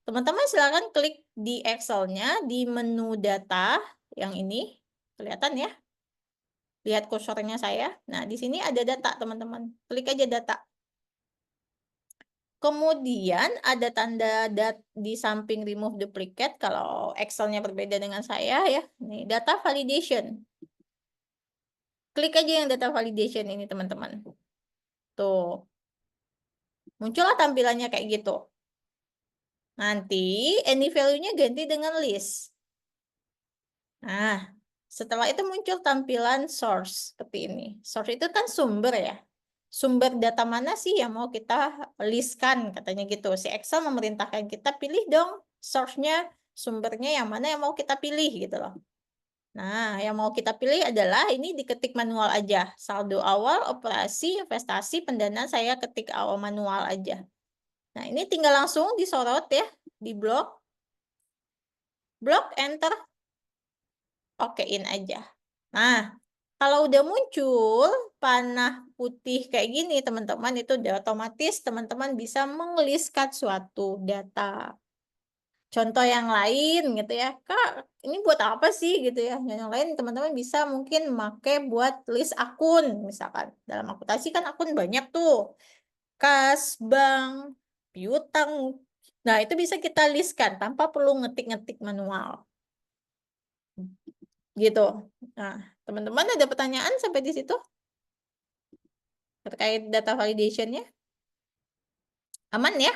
teman-teman silakan klik di Excel-nya di menu data yang ini. Kelihatan ya? Lihat kursornya saya. Nah, di sini ada data teman-teman. Klik aja data. Kemudian ada tanda di samping remove duplicate. Kalau Excel-nya berbeda dengan saya ya. Nih, data validation. Klik aja yang data validation ini teman-teman. Tuh. Muncullah tampilannya kayak gitu. Nanti any value-nya ganti dengan list. Nah, setelah itu muncul tampilan source seperti ini. Source itu kan sumber ya. Sumber data mana sih yang mau kita listkan katanya gitu. Si Excel memerintahkan kita pilih dong source-nya, sumbernya yang mana yang mau kita pilih gitu loh. Nah, yang mau kita pilih adalah ini diketik manual aja. Saldo awal, operasi, investasi, pendanaan saya ketik awal manual aja. Nah, ini tinggal langsung disorot ya, di blok, enter, okein aja. Nah, kalau udah muncul panah putih kayak gini, teman-teman, itu udah otomatis teman-teman bisa mengeliskan suatu data. Contoh yang lain gitu ya, Kak, ini buat apa sih gitu ya? Yang lain teman-teman bisa mungkin pakai buat list akun, misalkan. Dalam akuntansi kan akun banyak tuh. Kas, bank, piutang. Nah, itu bisa kita listkan tanpa perlu ngetik-ngetik manual. Gitu. Nah, teman-teman ada pertanyaan sampai di situ? Terkait data validation-nya? Aman ya?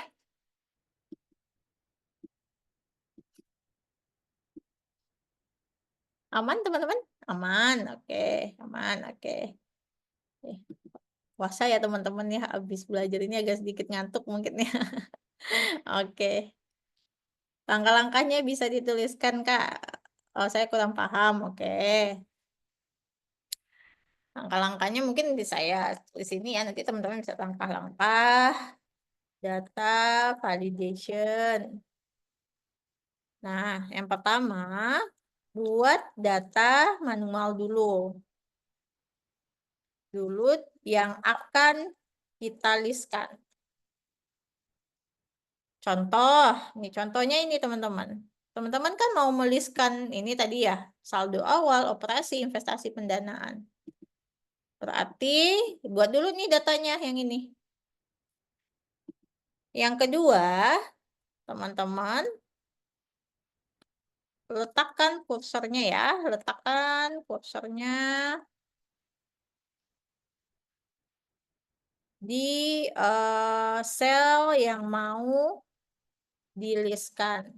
Aman teman-teman? Aman, oke. Aman, oke. Puasa ya teman-teman ya, habis belajar ini agak sedikit ngantuk mungkin ya. Oke. Langkah-langkahnya bisa dituliskan, Kak. Oh, saya kurang paham, oke. Langkah-langkahnya mungkin di saya tulis ini ya, nanti teman-teman bisa langkah-langkah data validation. Nah, yang pertama, buat data manual dulu. Yang akan kita listkan. Contoh, nih contohnya ini teman-teman. Teman-teman kan mau melistkan ini tadi ya, saldo awal, operasi, investasi, pendanaan. Berarti buat dulu nih datanya yang ini. Yang kedua, teman-teman, letakkan kursornya ya, letakkan kursornya di sel yang mau dilistkan.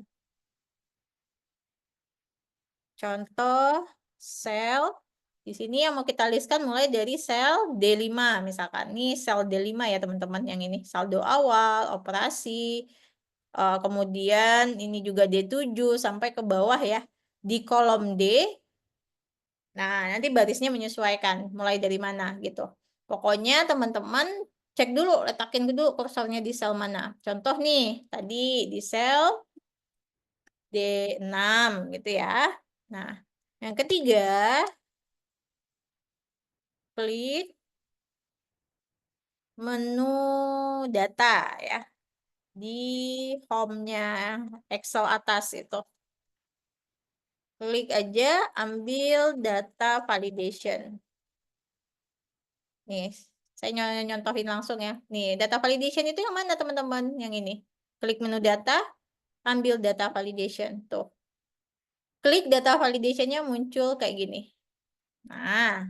Contoh sel di sini yang mau kita listkan mulai dari sel D5 misalkan. Ini sel D5 ya teman-teman yang ini. Saldo awal, operasi, kemudian ini juga D7 sampai ke bawah ya. Di kolom D, nah nanti barisnya menyesuaikan mulai dari mana gitu. Pokoknya teman-teman cek dulu, letakin dulu kursornya di sel mana. Contoh nih, tadi di sel D6 gitu ya. Nah, yang ketiga, klik menu data ya di home-nya Excel atas itu. Klik aja, ambil data validation. Nih, saya nyontohin langsung ya. Nih, data validation itu yang mana teman-teman? Yang ini. Klik menu data, ambil data validation. Tuh. Klik data validation-nya muncul kayak gini. Nah,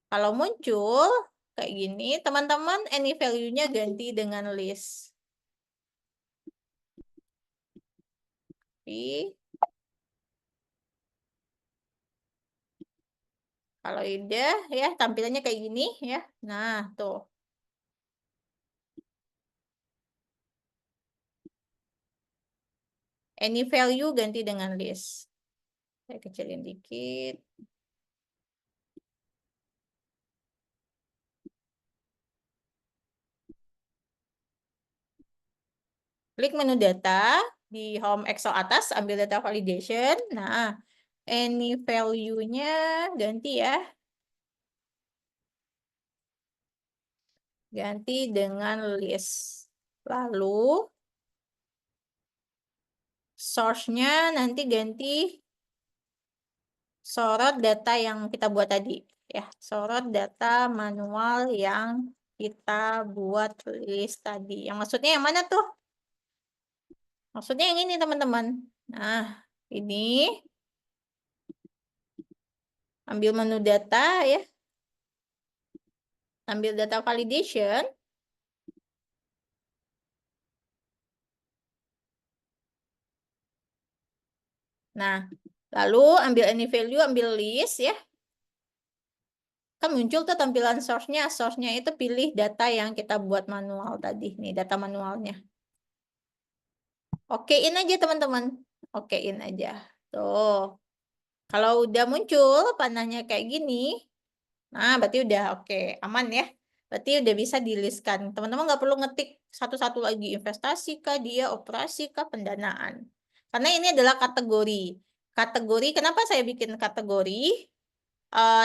kalau muncul kayak gini, teman-teman any value-nya ganti dengan list. Kalau udah ya tampilannya kayak gini ya. Nah, tuh. Any value ganti dengan list. Saya kecilin dikit. Klik menu data di home Excel atas, ambil data validation. Nah, any value-nya ganti ya. Ganti dengan list. Lalu source-nya nanti ganti sorot data yang kita buat tadi. Ya, sorot data manual yang kita buat list tadi. Yang maksudnya yang mana tuh? Maksudnya yang ini teman-teman. Nah, ini ambil menu data ya. Ambil data validation. Nah, lalu ambil any value, ambil list ya. Kan muncul tuh tampilan source-nya. Source-nya itu pilih data yang kita buat manual tadi. Nih, data manualnya. Okein aja teman-teman. Okein aja. Tuh. Kalau udah muncul panahnya kayak gini, nah berarti udah oke, aman ya. Berarti udah bisa di-list-kan. Teman-teman nggak perlu ngetik satu-satu lagi. Investasi kah dia, operasi kah, pendanaan. Karena ini adalah kategori. Kategori, kenapa saya bikin kategori?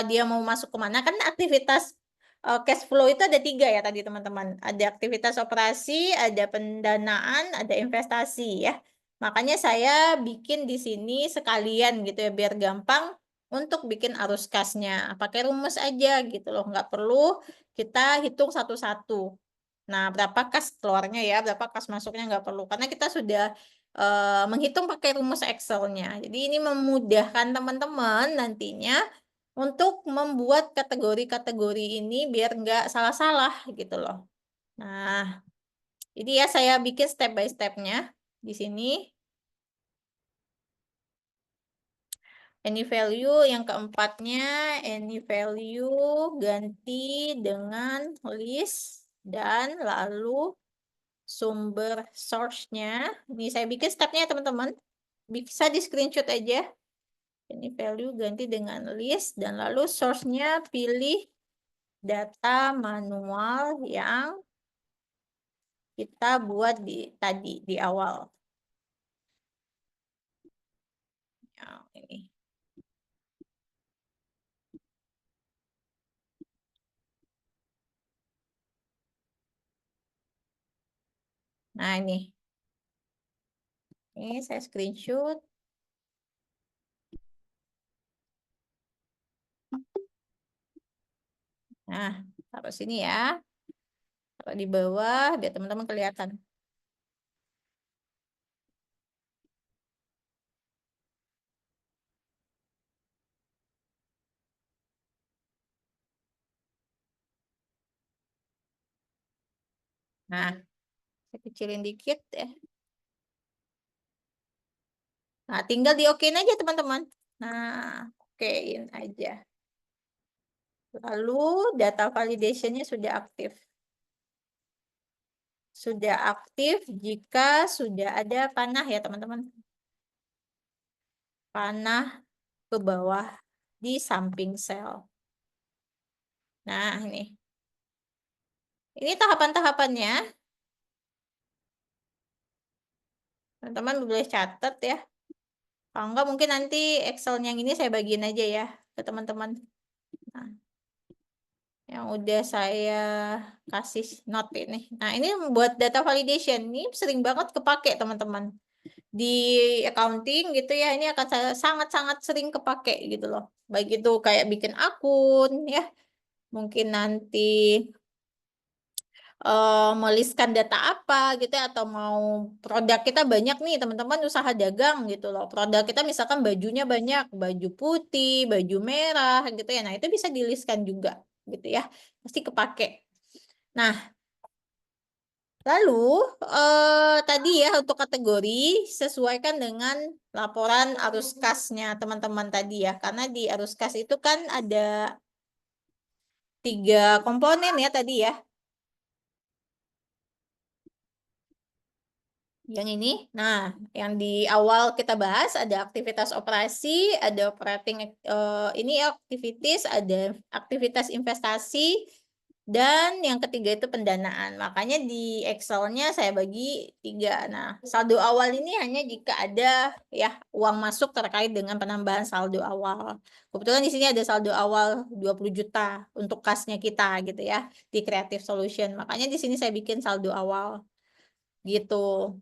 Dia mau masuk kemana? Kan aktivitas cash flow itu ada 3 ya tadi teman-teman. Ada aktivitas operasi, ada pendanaan, ada investasi ya. Makanya saya bikin di sini sekalian gitu ya, biar gampang untuk bikin arus kasnya. Pakai rumus aja gitu loh, nggak perlu kita hitung satu-satu. Nah, berapa kas keluarnya ya, berapa kas masuknya nggak perlu. Karena kita sudah menghitung pakai rumus Excel-nya. Jadi ini memudahkan teman-teman nantinya untuk membuat kategori-kategori ini biar nggak salah-salah gitu loh. Nah, ini ya saya bikin step by step-nya di sini. Any value yang keempatnya, any value ganti dengan list dan lalu sumber source-nya. Ini saya bikin step-nya teman-teman. Bisa di screenshot aja. Any value ganti dengan list dan lalu source-nya pilih data manual yang kita buat tadi di awal. Yang ini. Nah, ini. Ini saya screenshot. Nah, taruh sini ya. Taruh di bawah biar teman-teman kelihatan. Nah, saya kecilin dikit ya. Nah, tinggal di-okein aja teman-teman. Nah, okein aja. Lalu data validation-nya sudah aktif. Sudah aktif jika sudah ada panah ya teman-teman. Panah ke bawah di samping sel. Nah, ini. Ini tahapan-tahapannya. Teman-teman boleh catat ya. Kalau enggak mungkin nanti Excel yang ini saya bagiin aja ya ke teman-teman. Nah, yang udah saya kasih note ini. Nah, ini buat data validation. Ini sering banget kepake teman-teman. Di accounting gitu ya, ini akan sangat-sangat sering kepake gitu loh. Baik itu kayak bikin akun ya. Mungkin nanti meliskan data apa gitu ya, atau mau produk kita banyak nih teman-teman usaha dagang gitu loh. Produk kita misalkan bajunya banyak, baju putih, baju merah gitu ya. Nah, itu bisa diliskan juga gitu ya. Pasti kepake. Nah, Lalu tadi ya untuk kategori sesuaikan dengan laporan arus kasnya teman-teman tadi ya, karena di arus kas itu kan ada 3 komponen ya tadi ya. Yang ini, nah yang di awal kita bahas ada aktivitas operasi, ada operating ini activities, ada aktivitas investasi, dan yang ketiga itu pendanaan. Makanya di Excel-nya saya bagi 3. Nah, saldo awal ini hanya jika ada ya uang masuk terkait dengan penambahan saldo awal. Kebetulan di sini ada saldo awal 20 juta untuk kasnya kita gitu ya di Creative Solution. Makanya di sini saya bikin saldo awal gitu.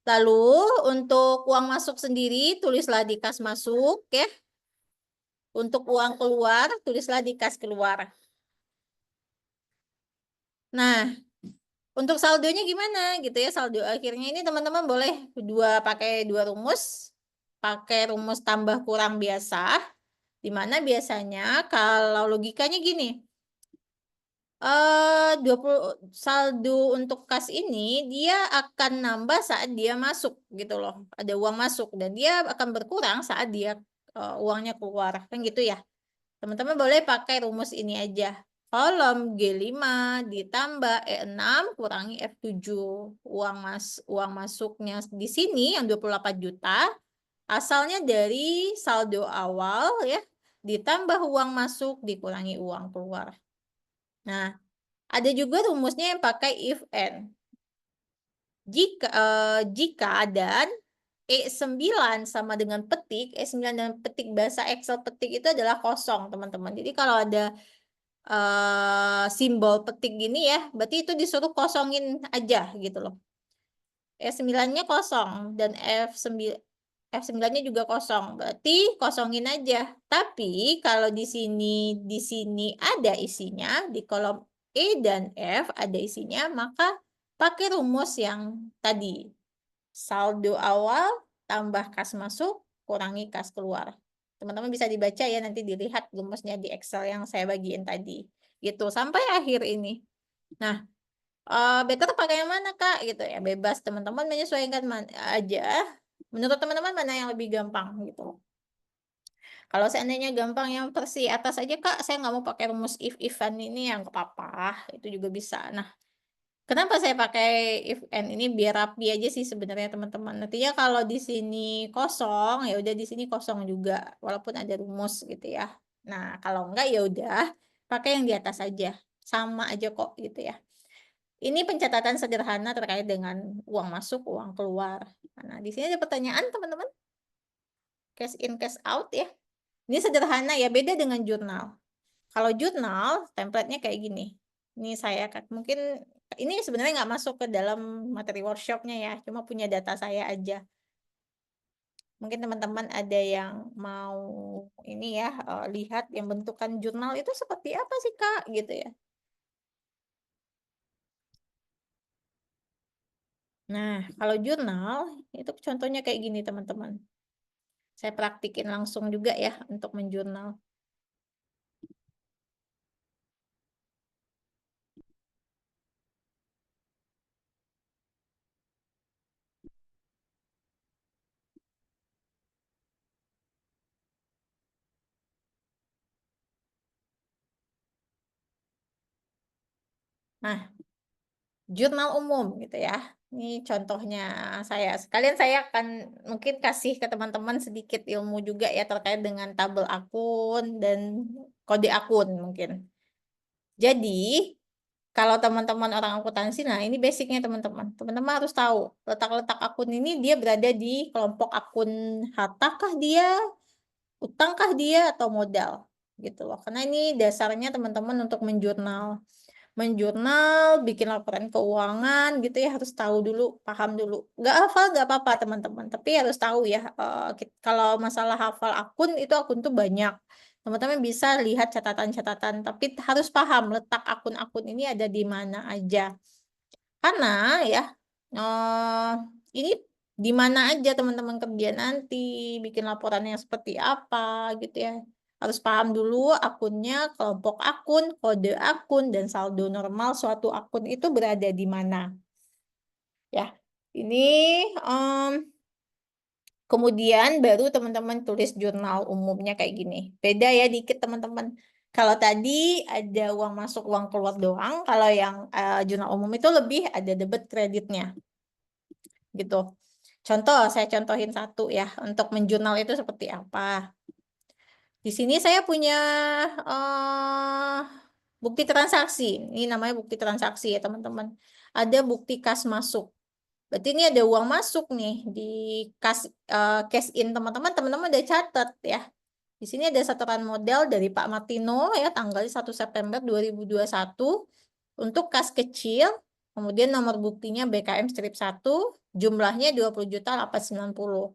Lalu untuk uang masuk sendiri tulislah di kas masuk ya. Untuk uang keluar tulislah di kas keluar. Nah, untuk saldonya gimana gitu ya, saldo akhirnya ini teman-teman boleh pakai dua rumus. Pakai rumus tambah kurang biasa, di mana biasanya kalau logikanya gini, 20 saldo untuk kas ini dia akan nambah saat dia masuk gitu loh. Ada uang masuk dan dia akan berkurang saat dia uangnya keluar. Kan gitu ya. Teman-teman boleh pakai rumus ini aja. Kolom G5 ditambah E6 kurangi F7. Uang masuknya di sini yang 28 juta asalnya dari saldo awal ya, ditambah uang masuk dikurangi uang keluar. Nah, ada juga rumusnya yang pakai if and. Jika dan E9 sama dengan petik, E9 dan petik bahasa Excel petik itu adalah kosong, teman-teman. Jadi kalau ada simbol petik gini ya, berarti itu disuruh kosongin aja gitu loh. E9-nya kosong dan F9-nya juga kosong. Berarti kosongin aja. Tapi kalau di sini ada isinya, di kolom E dan F ada isinya, maka pakai rumus yang tadi. Saldo awal tambah kas masuk kurangi kas keluar. Teman-teman bisa dibaca ya, nanti dilihat rumusnya di Excel yang saya bagiin tadi. Gitu sampai akhir ini. Nah, better pakai yang mana Kak gitu ya, bebas teman-teman menyesuaikan aja menurut teman-teman mana yang lebih gampang gitu. Kalau seandainya gampang yang versi atas aja Kak, saya nggak mau pakai rumus if-ifan ini, yang nggak apa-apa, itu juga bisa. Nah, kenapa saya pakai if and ini biar rapi aja sih sebenarnya teman-teman. Nantinya kalau di sini kosong ya udah di sini kosong juga walaupun ada rumus gitu ya. Nah, kalau enggak ya udah pakai yang di atas aja. Sama aja kok gitu ya. Ini pencatatan sederhana terkait dengan uang masuk, uang keluar. Nah, di sini ada pertanyaan teman-teman. Cash in, cash out ya. Ini sederhana ya, beda dengan jurnal. Kalau jurnal, template-nya kayak gini. Ini saya mungkin ini sebenarnya nggak masuk ke dalam materi workshopnya ya, cuma punya data saya aja. Mungkin teman-teman ada yang mau ini ya, lihat yang bentukan jurnal itu seperti apa sih Kak, gitu ya. Nah, kalau jurnal, itu contohnya kayak gini teman-teman. Saya praktikin langsung juga ya untuk menjurnal. Nah, jurnal umum gitu ya. Ini contohnya saya. Sekalian saya akan mungkin kasih ke teman-teman sedikit ilmu juga ya terkait dengan tabel akun dan kode akun mungkin. Jadi, kalau teman-teman orang akuntansi, nah ini basicnya teman-teman. Teman-teman harus tahu letak-letak akun ini dia berada di kelompok akun harta kah dia, utang kah dia, atau modal gitu loh. Karena ini dasarnya teman-teman untuk menjurnal, bikin laporan keuangan gitu ya, harus tahu dulu, paham dulu. Nggak hafal nggak apa-apa teman-teman, tapi harus tahu ya, kalau masalah hafal akun, itu akun tuh banyak. Teman-teman bisa lihat catatan-catatan, tapi harus paham letak akun-akun ini ada di mana aja. Karena ya, ini di mana aja teman-teman kerja nanti, bikin laporannya seperti apa gitu ya. Harus paham dulu akunnya, kelompok akun, kode akun, dan saldo normal suatu akun itu berada di mana. Ya, ini kemudian baru teman-teman tulis jurnal umumnya kayak gini. Beda ya dikit teman-teman. Kalau tadi ada uang masuk, uang keluar doang. Kalau yang jurnal umum itu lebih ada debit kreditnya. Gitu. Contoh, saya contohin satu ya. Untuk menjurnal itu seperti apa. Di sini saya punya eh, bukti transaksi. Ini namanya bukti transaksi ya teman-teman. Ada bukti kas masuk. Berarti ini ada uang masuk nih di cash in teman-teman. Teman-teman udah catat ya. Di sini ada setoran modal dari Pak Martino ya tanggal 1 September 2021 untuk kas kecil. Kemudian nomor buktinya BKM strip 1, jumlahnya 20.890.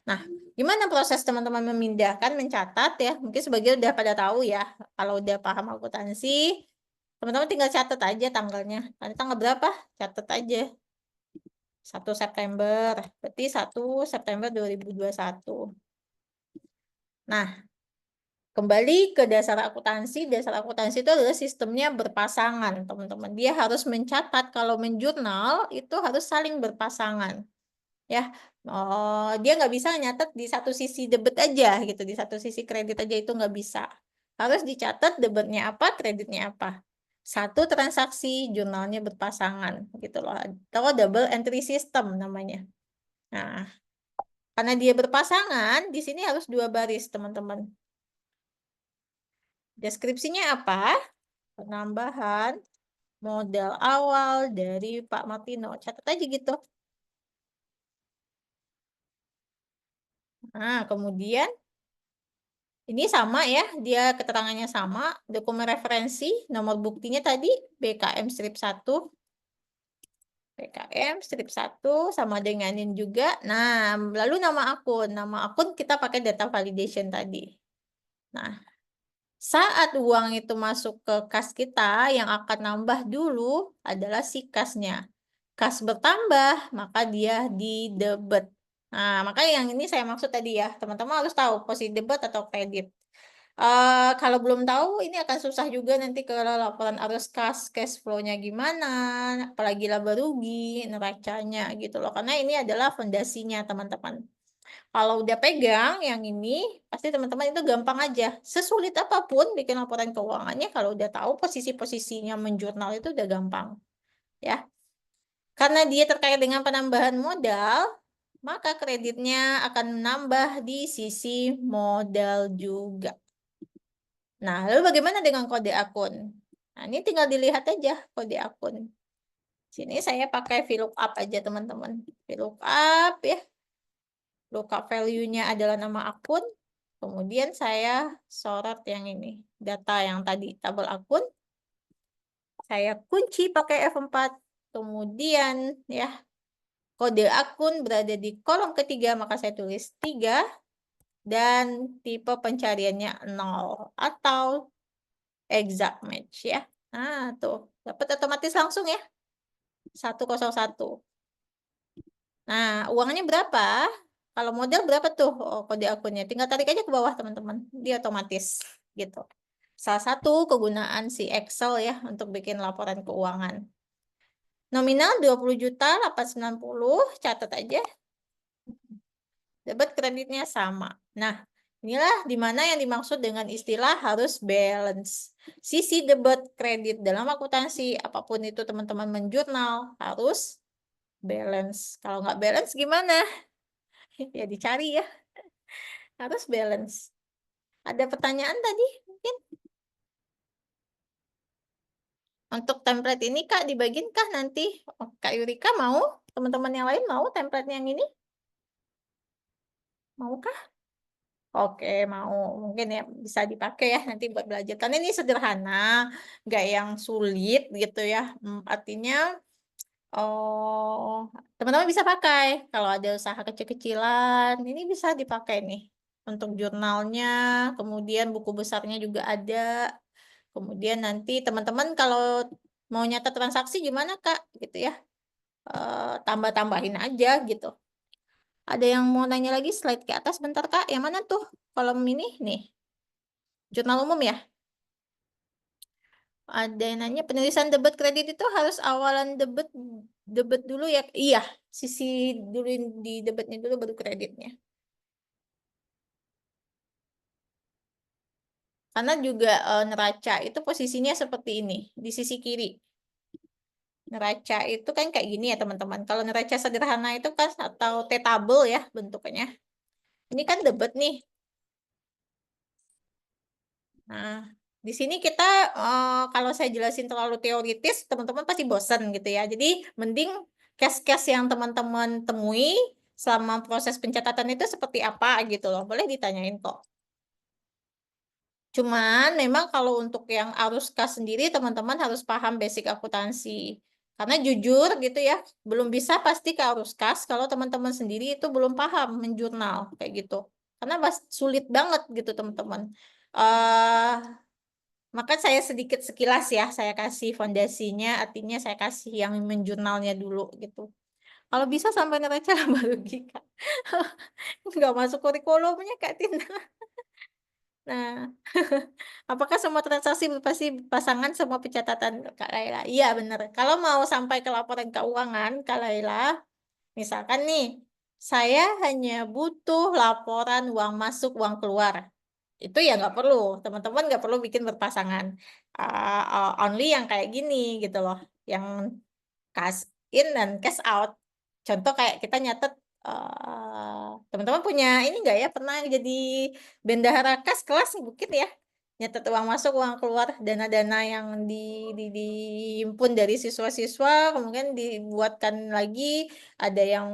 Nah, gimana proses teman-teman memindahkan, mencatat ya? Mungkin sebagian udah pada tahu ya. Kalau udah paham akuntansi, teman-teman tinggal catat aja tanggalnya. Nanti tanggal berapa? Catat aja. 1 September. Berarti 1 September 2021. Nah, kembali ke dasar akuntansi. Dasar akuntansi itu adalah sistemnya berpasangan, teman-teman. Dia harus mencatat kalau menjurnal itu harus saling berpasangan. Ya, dia nggak bisa nyatet di satu sisi debit aja gitu, di satu sisi kredit aja itu nggak bisa. Harus dicatat debitnya apa, kreditnya apa. Satu transaksi jurnalnya berpasangan gitu loh. Atau double entry system namanya. Nah, karena dia berpasangan, di sini harus 2 baris, teman-teman. Deskripsinya apa? Penambahan modal awal dari Pak Martino. Catat aja gitu. Nah, kemudian ini sama ya, dia keterangannya sama. Dokumen referensi, nomor buktinya tadi BKM strip 1. BKM strip 1 sama denganin juga. Nah, lalu nama akun. Nama akun kita pakai data validation tadi. Nah, saat uang itu masuk ke kas kita, yang akan nambah dulu adalah si kasnya. Kas bertambah, maka dia di debit. Nah, makanya yang ini saya maksud tadi ya, teman-teman harus tahu posisi debit atau kredit. Kalau belum tahu, ini akan susah juga nanti kalau laporan arus kas, cash flow-nya gimana, apalagi laba rugi, neracanya gitu loh. Karena ini adalah fondasinya teman-teman. Kalau udah pegang yang ini, pasti teman-teman itu gampang aja. Sesulit apapun bikin laporan keuangannya, kalau udah tahu posisi-posisinya menjurnal itu udah gampang. Ya, karena dia terkait dengan penambahan modal, maka kreditnya akan menambah di sisi modal juga. Nah, lalu bagaimana dengan kode akun? Nah, ini tinggal dilihat aja kode akun. Sini saya pakai VLOOKUP aja teman-teman. VLOOKUP ya. Lookup value-nya adalah nama akun. Kemudian saya sorot yang ini. Data yang tadi tabel akun. Saya kunci pakai F4. Kemudian ya kode akun berada di kolom ketiga, maka saya tulis 3. Dan tipe pencariannya 0 atau exact match ya. Nah, tuh. Dapat otomatis langsung ya. 101. Nah, uangnya berapa? Kalau modal berapa tuh kode akunnya? Tinggal tarik aja ke bawah, teman-teman. Dia otomatis gitu. Salah satu kegunaan si Excel ya untuk bikin laporan keuangan. Nominal 20.890, catat aja. Debit kreditnya sama. Nah, inilah dimana yang dimaksud dengan istilah harus balance. Sisi debit kredit dalam akuntansi, apapun itu teman-teman menjurnal, harus balance. Kalau nggak balance gimana? Ya dicari ya, harus balance. Ada pertanyaan tadi mungkin? Untuk template ini Kak dibagiin kah nanti? Oh, Kak Yurika mau? Teman-teman yang lain mau template yang ini? Mau kah? Oke, mau. Mungkin ya bisa dipakai ya nanti buat belajar. Karena ini sederhana, nggak yang sulit gitu ya. Artinya, oh, teman-teman bisa pakai. Kalau ada usaha kecil-kecilan, ini bisa dipakai nih. Untuk jurnalnya, kemudian buku besarnya juga ada. Kemudian nanti teman-teman kalau mau nyata transaksi gimana Kak? Gitu ya. Tambah-tambahin aja gitu. Ada yang mau nanya lagi slide ke atas bentar Kak. Yang mana tuh? Kolom ini nih. Jurnal umum ya. Ada yang nanya penulisan debit kredit itu harus awalan debit debit dulu ya? Iya, sisi dulu di debitnya dulu baru kreditnya. Karena juga neraca itu posisinya seperti ini di sisi kiri. Neraca itu kan kayak gini ya teman-teman. Kalau neraca sederhana itu kan atau T-table ya bentuknya. Ini kan debit nih. Nah, di sini kita kalau saya jelasin terlalu teoritis, teman-teman pasti bosan gitu ya. Jadi mending case-case yang teman-teman temui selama proses pencatatan itu seperti apa gitu loh. Boleh ditanyain kok. Cuman memang kalau untuk yang arus kas sendiri teman-teman harus paham basic akuntansi. Karena jujur gitu ya, belum bisa pasti ke arus kas kalau teman-teman sendiri itu belum paham menjurnal kayak gitu. Karena sulit banget gitu teman-teman. eh Maka saya sedikit sekilas ya, saya kasih fondasinya, artinya saya kasih yang menjurnalnya dulu gitu. Kalau bisa sampai neraca baru Kak. Nggak masuk kurikulumnya Kak Tina. Nah, apakah semua transaksi pasti pasangan semua pencatatan Kak Laila? Iya benar. Kalau mau sampai ke laporan keuangan Kak Laila, misalkan nih, saya hanya butuh laporan uang masuk, uang keluar. Itu ya nggak perlu, teman-teman nggak perlu bikin berpasangan. Only yang kayak gini gitu loh, yang cash in dan cash out. Contoh kayak kita nyatet, teman-teman punya ini nggak ya, pernah jadi bendahara kas kelas mungkin ya? Nyatet uang masuk, uang keluar, dana-dana yang dihimpun dari siswa-siswa, kemudian dibuatkan lagi, ada yang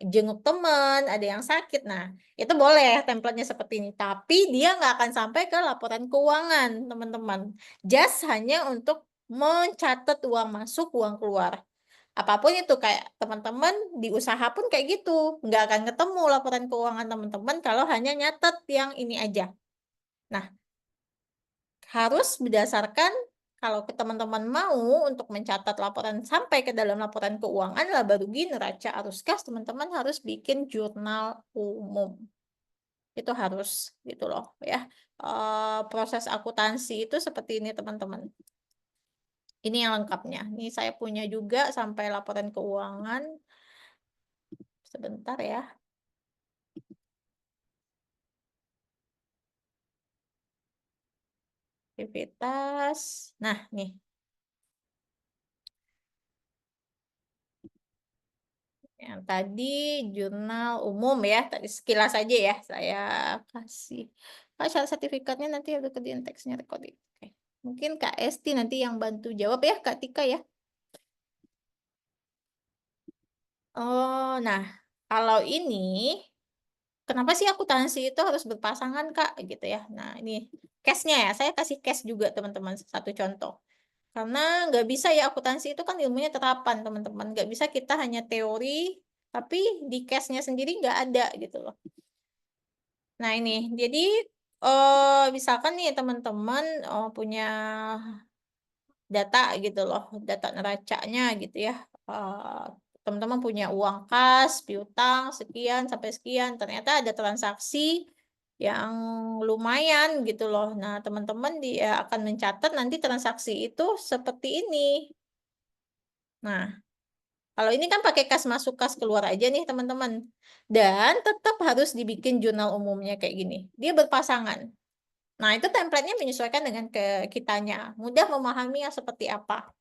jenguk teman, ada yang sakit. Nah, itu boleh template-nya seperti ini. Tapi dia nggak akan sampai ke laporan keuangan, teman-teman. Just hanya untuk mencatat uang masuk, uang keluar. Apapun itu kayak teman-teman di usaha pun kayak gitu. Nggak akan ketemu laporan keuangan teman-teman kalau hanya nyatet yang ini aja. Nah, harus berdasarkan kalau teman-teman mau untuk mencatat laporan sampai ke dalam laporan keuangan, laba rugi, neraca, arus kas, teman-teman harus bikin jurnal umum. Itu harus gitu loh ya. Proses akuntansi itu seperti ini teman-teman. Ini yang lengkapnya. Ini saya punya juga sampai laporan keuangan. Sebentar ya. Aktivitas. Nah, nih. Yang tadi jurnal umum ya, tadi sekilas aja ya saya kasih. Syarat sertifikatnya nanti ada kerjaan teksnya recording. Oke. Mungkin Kak Esti nanti yang bantu jawab ya, Kak Tika ya. Oh, nah kalau ini kenapa sih akuntansi itu harus berpasangan Kak gitu ya. Nah ini case-nya ya, saya kasih case juga teman-teman satu contoh. Karena nggak bisa ya akuntansi itu kan ilmunya terapan teman-teman. Nggak bisa kita hanya teori, tapi di case-nya sendiri nggak ada gitu loh. Nah ini, jadi misalkan nih teman-teman punya data gitu loh, data neracanya gitu ya. Eh, Teman-teman punya uang kas, piutang, sekian sampai sekian. Ternyata ada transaksi yang lumayan gitu loh. Nah teman-teman dia akan mencatat nanti transaksi itu seperti ini. Nah, kalau ini kan pakai kas masuk, kas keluar aja nih teman-teman. Dan tetap harus dibikin jurnal umumnya kayak gini. Dia berpasangan. Nah, itu template-nya menyesuaikan dengan ke kitanya. Mudah memahami seperti apa.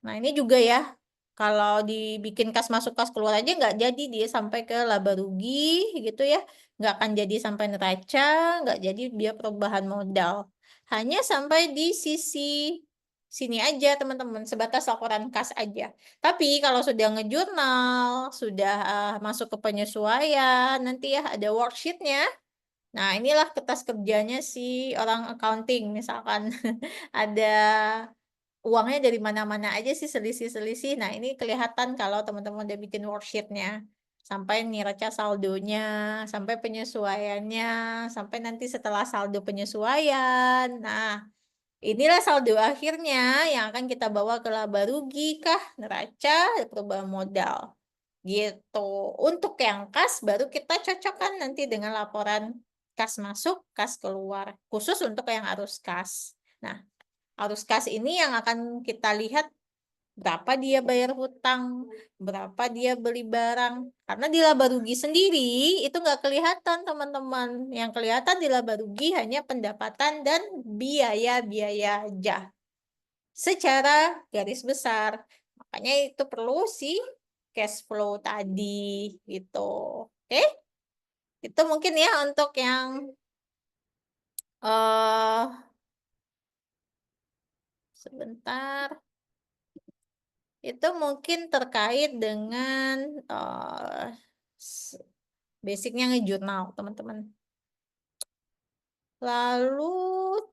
Nah, ini juga ya. Kalau dibikin kas masuk, kas keluar aja nggak jadi dia sampai ke laba rugi gitu ya. Nggak akan jadi sampai neraca, nggak jadi dia perubahan modal. Hanya sampai di sisi sini aja teman-teman, sebatas laporan kas aja. Tapi kalau sudah ngejurnal, sudah masuk ke penyesuaian, nanti ya ada worksheet-nya. Nah, inilah kertas kerjanya si orang accounting. Misalkan ada uangnya dari mana-mana aja sih selisih-selisih. Nah, ini kelihatan kalau teman-teman udah bikin worksheet-nya. Sampai neraca saldonya, sampai penyesuaiannya, sampai nanti setelah saldo penyesuaian. Nah, inilah saldo akhirnya yang akan kita bawa ke laba rugi kah, neraca, perubahan modal. Gitu. Untuk yang kas baru kita cocokkan nanti dengan laporan kas masuk, kas keluar. Khusus untuk yang arus kas. Nah, arus kas ini yang akan kita lihat berapa dia bayar hutang, berapa dia beli barang. Karena di laba rugi sendiri itu nggak kelihatan teman-teman. Yang kelihatan di laba rugi hanya pendapatan dan biaya-biaya aja. Secara garis besar. Makanya itu perlu si cash flow tadi gitu. Oke? Itu mungkin ya untuk yang sebentar. Itu mungkin terkait dengan basicnya ngejurnal, teman-teman. Lalu,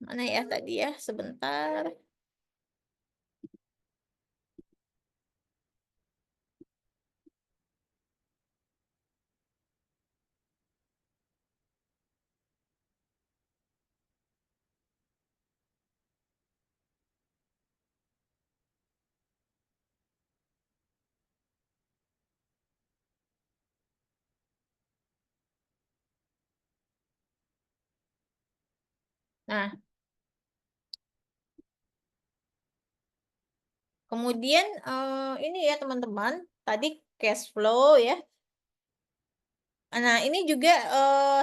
mana ya tadi ya, sebentar. Nah, kemudian ini ya teman-teman, tadi cash flow ya. Nah, ini juga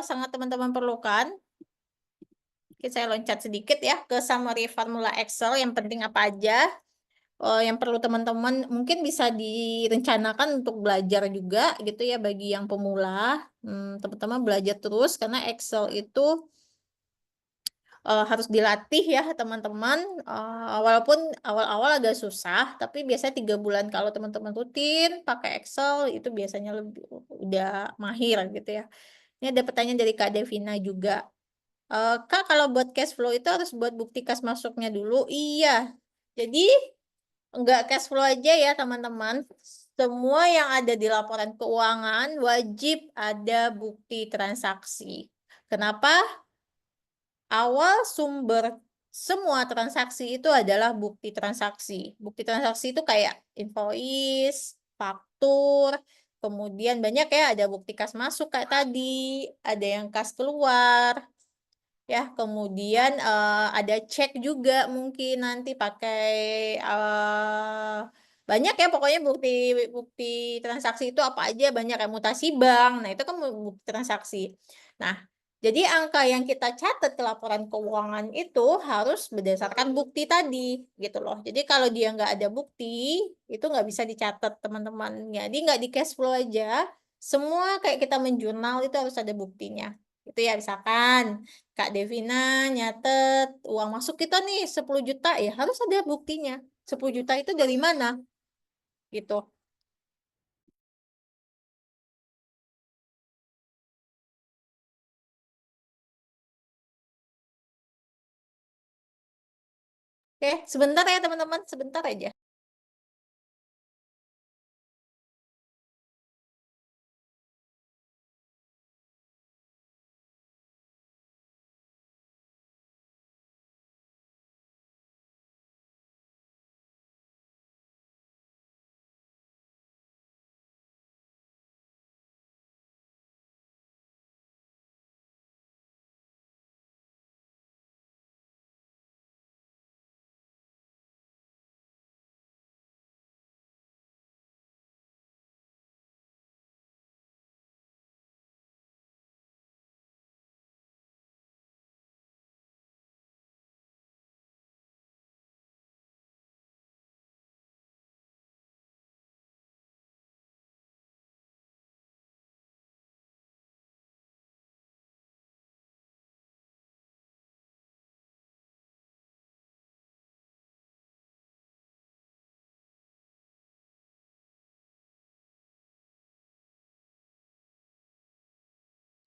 sangat teman-teman perlukan. Oke, saya loncat sedikit ya ke summary formula Excel, yang penting apa aja. Yang perlu teman-teman mungkin bisa direncanakan untuk belajar juga gitu ya bagi yang pemula. Teman-teman belajar terus karena Excel itu harus dilatih ya teman-teman. Walaupun awal-awal agak susah, tapi biasanya 3 bulan kalau teman-teman rutin pakai Excel itu biasanya lebih udah mahir gitu ya. Ini ada pertanyaan dari Kak Devina juga. Kak, kalau buat cash flow itu harus buat bukti kas masuknya dulu. Iya. Jadi enggak cash flow aja ya teman-teman. Semua yang ada di laporan keuangan wajib ada bukti transaksi. Kenapa? Awal sumber semua transaksi itu adalah bukti transaksi. Bukti transaksi itu kayak invoice, faktur, kemudian banyak ya, ada bukti kas masuk kayak tadi, ada yang kas keluar, ya. Kemudian ada cek juga mungkin nanti pakai banyak ya, pokoknya bukti bukti transaksi itu apa aja, banyak ya, mutasi bank. Nah, itu kan bukti transaksi. Nah, jadi angka yang kita catat ke laporan keuangan itu harus berdasarkan bukti tadi gitu loh. Jadi kalau dia nggak ada bukti, itu nggak bisa dicatat teman-teman. Jadi nggak di cash flow aja, semua kayak kita menjurnal itu harus ada buktinya. Itu ya, misalkan Kak Devina nyatet uang masuk kita nih 10 juta, ya harus ada buktinya. 10 juta itu dari mana? Gitu. Oke, sebentar ya teman-teman, sebentar aja.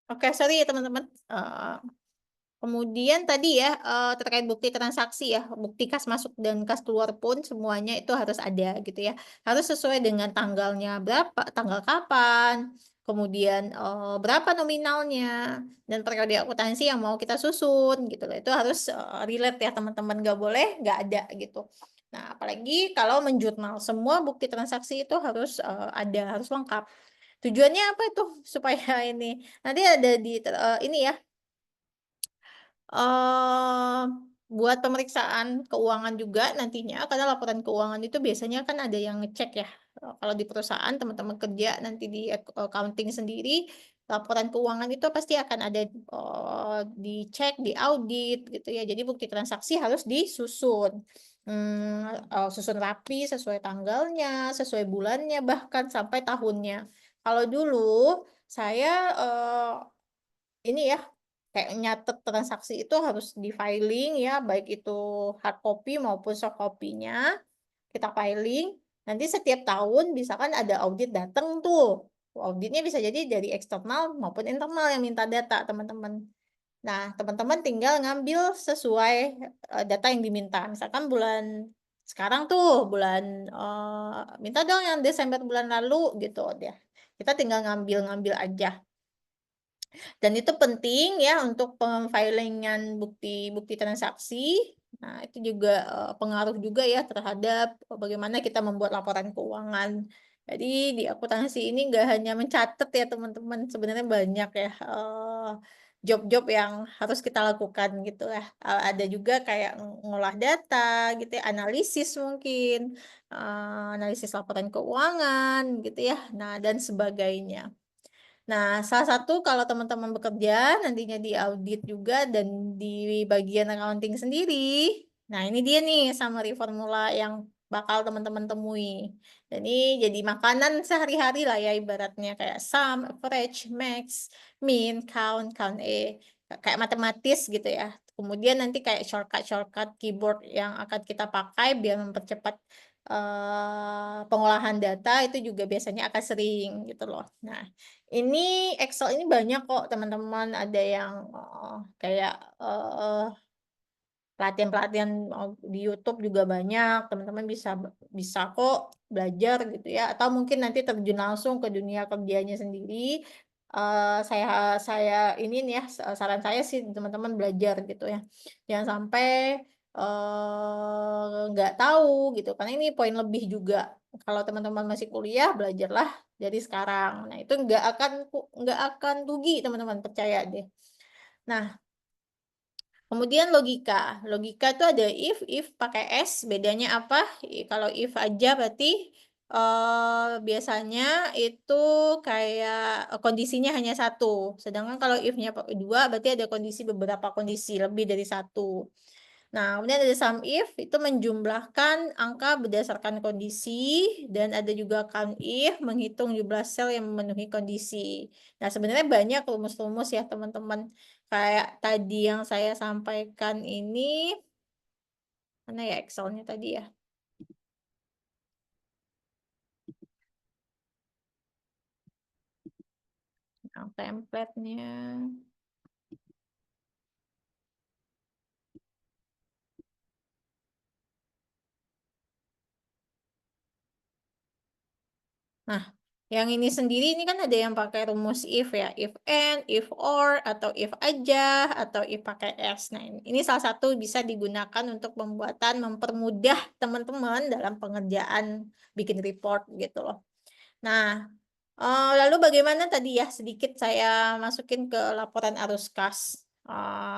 Oke, sorry ya teman-teman. Kemudian tadi ya terkait bukti transaksi ya, bukti kas masuk dan kas keluar pun semuanya itu harus ada gitu ya. Harus sesuai dengan tanggalnya berapa, tanggal kapan, kemudian berapa nominalnya, dan periode akuntansi yang mau kita susun gitu loh. Itu harus relate ya teman-teman, nggak boleh nggak ada gitu. Nah, apalagi kalau menjurnal semua bukti transaksi itu harus ada, harus lengkap. Tujuannya apa itu? Supaya ini nanti ada di ini ya, buat pemeriksaan keuangan juga nantinya, karena laporan keuangan itu biasanya kan ada yang ngecek ya, kalau di perusahaan teman-teman kerja nanti di accounting sendiri, laporan keuangan itu pasti akan ada, dicek, diaudit gitu ya. Jadi bukti transaksi harus disusun, susun rapi sesuai tanggalnya, sesuai bulannya, bahkan sampai tahunnya. Kalau dulu saya, ini ya, kayak nyatet transaksi itu harus di-filing ya, baik itu hard copy maupun soft copy-nya, kita filing, nanti setiap tahun misalkan ada audit datang tuh, auditnya bisa jadi dari eksternal maupun internal yang minta data teman-teman. Nah, teman-teman tinggal ngambil sesuai, data yang diminta. Misalkan bulan sekarang tuh bulan, minta dong yang Desember bulan lalu gitu, deh. Kita tinggal ngambil-ngambil aja. Dan itu penting ya untuk pem-filing-an bukti-bukti transaksi. Nah, itu juga, pengaruh juga ya terhadap, bagaimana kita membuat laporan keuangan. Jadi di akuntansi ini nggak hanya mencatat ya teman-teman, sebenarnya banyak ya, job-job yang harus kita lakukan gitu ya. Ada juga kayak ngolah data gitu ya, analisis mungkin, analisis laporan keuangan gitu ya, nah dan sebagainya. Nah, salah satu kalau teman-teman bekerja nantinya di audit juga dan di bagian accounting sendiri. Nah, ini dia nih summary formula yang bakal teman-teman temui. Jadi makanan sehari-hari lah ya ibaratnya kayak sum, average, max, mean, count, count kayak matematis gitu ya. Kemudian nanti kayak shortcut-shortcut keyboard yang akan kita pakai biar mempercepat pengolahan data itu juga biasanya akan sering gitu loh. Nah, ini Excel ini banyak kok teman-teman, ada yang, kayak, pelatihan-pelatihan, di YouTube juga banyak, teman-teman bisa kok belajar gitu ya, atau mungkin nanti terjun langsung ke dunia kerjanya sendiri, saya ini nih ya, saran saya sih teman-teman belajar gitu ya. Jangan sampai, nggak tahu gitu, karena ini poin lebih juga. Kalau teman-teman masih kuliah, belajarlah dari sekarang. Nah, itu nggak akan rugi teman-teman, percaya deh. Nah, kemudian logika. Logika itu ada if pakai S, bedanya apa? Kalau if aja berarti, biasanya itu kayak, kondisinya hanya satu. Sedangkan kalau if-nya pakai 2 berarti ada beberapa kondisi, lebih dari satu. Nah, kemudian ada sum if, itu menjumlahkan angka berdasarkan kondisi, dan ada juga count if, menghitung jumlah sel yang memenuhi kondisi. Nah, sebenarnya banyak rumus-rumus ya teman-teman. Kayak tadi yang saya sampaikan ini, mana ya Excel-nya tadi ya? Yang template-nya. Nah, yang ini sendiri ini kan ada yang pakai rumus if ya, if and, if or, atau if aja, atau if pakai s. Nah, ini salah satu bisa digunakan untuk mempermudah teman-teman dalam pengerjaan bikin report gitu loh. Nah, lalu bagaimana tadi ya, sedikit saya masukin ke laporan arus kas.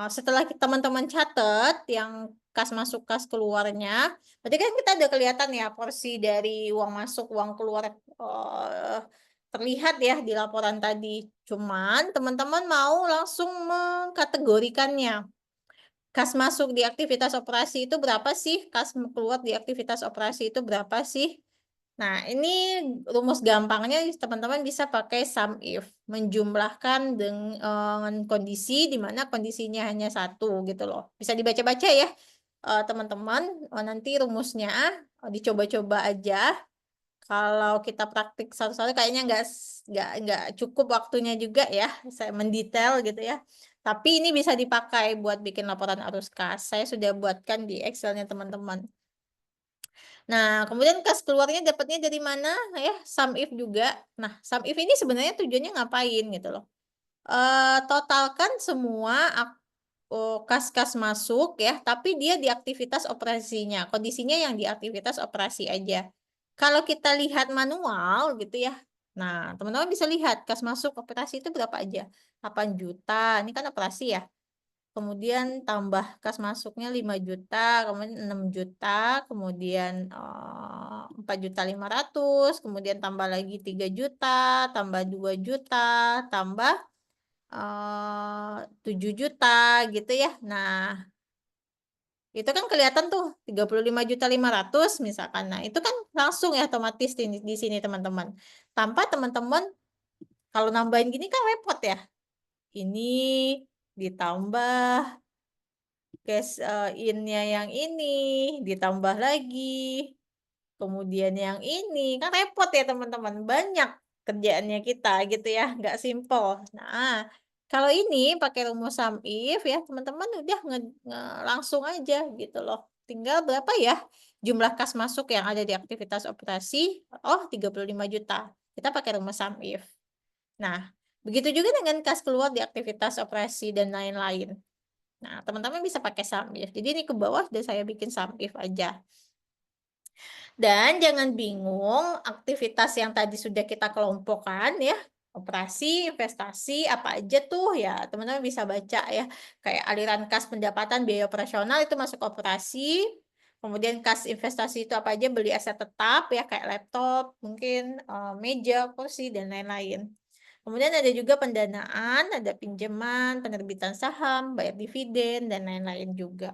Setelah teman-teman catat yang kas masuk, kas keluarnya, berarti kan kita ada kelihatan ya porsi dari uang masuk, uang keluar, terlihat ya di laporan tadi. Cuman teman-teman mau langsung mengkategorikannya. Kas masuk di aktivitas operasi itu berapa sih? Kas keluar di aktivitas operasi itu berapa sih? Nah, ini rumus gampangnya teman-teman bisa pakai sum if, menjumlahkan dengan kondisi di mana kondisinya hanya satu gitu loh. Bisa dibaca-baca ya, teman-teman, nanti rumusnya, dicoba-coba aja. Kalau kita praktik satu-satu kayaknya nggak cukup waktunya juga ya, saya mendetail gitu ya. Tapi ini bisa dipakai buat bikin laporan arus kas. Saya sudah buatkan di Excel-nya teman-teman. Nah, kemudian kas keluarnya dapatnya dari mana ya, sum if juga. Nah, sum if ini sebenarnya tujuannya ngapain gitu loh. Totalkan semua kas-kas masuk ya, tapi dia di aktivitas operasinya, kondisinya yang di aktivitas operasi aja. Kalau kita lihat manual gitu ya, nah teman-teman bisa lihat kas masuk operasi itu berapa aja, 8 juta, ini kan operasi ya. kemudian tambah kas masuknya 5 juta, kemudian 6 juta, kemudian, 4.500.000, kemudian tambah lagi 3 juta, tambah 2 juta, tambah, 7 juta gitu ya. Nah, itu kan kelihatan tuh 35.500.000 misalkan. Nah, itu kan langsung ya otomatis di sini teman-teman. Tanpa teman-teman kalau nambahin gini kan repot ya. Ini ditambah cash, in-nya yang ini, ditambah lagi, kemudian yang ini, kan repot ya teman-teman, banyak kerjaannya kita gitu ya, nggak simpel. Nah, kalau ini pakai rumus sum if ya teman-teman udah langsung aja gitu loh. Tinggal berapa ya jumlah kas masuk yang ada di aktivitas operasi? Oh 35 juta. Kita pakai rumus sum if. Nah, begitu juga dengan kas keluar di aktivitas operasi dan lain-lain. Nah, teman-teman bisa pakai sum if. Jadi ini ke bawah udah saya bikin sum if aja. Dan jangan bingung aktivitas yang tadi sudah kita kelompokkan ya, operasi, investasi, apa aja tuh ya teman-teman bisa baca ya. Kayak aliran kas pendapatan biaya operasional itu masuk operasi, kemudian kas investasi itu apa aja beli aset tetap ya kayak laptop, mungkin meja, kursi, dan lain-lain. Kemudian ada juga pendanaan, ada pinjaman, penerbitan saham, bayar dividen, dan lain-lain juga.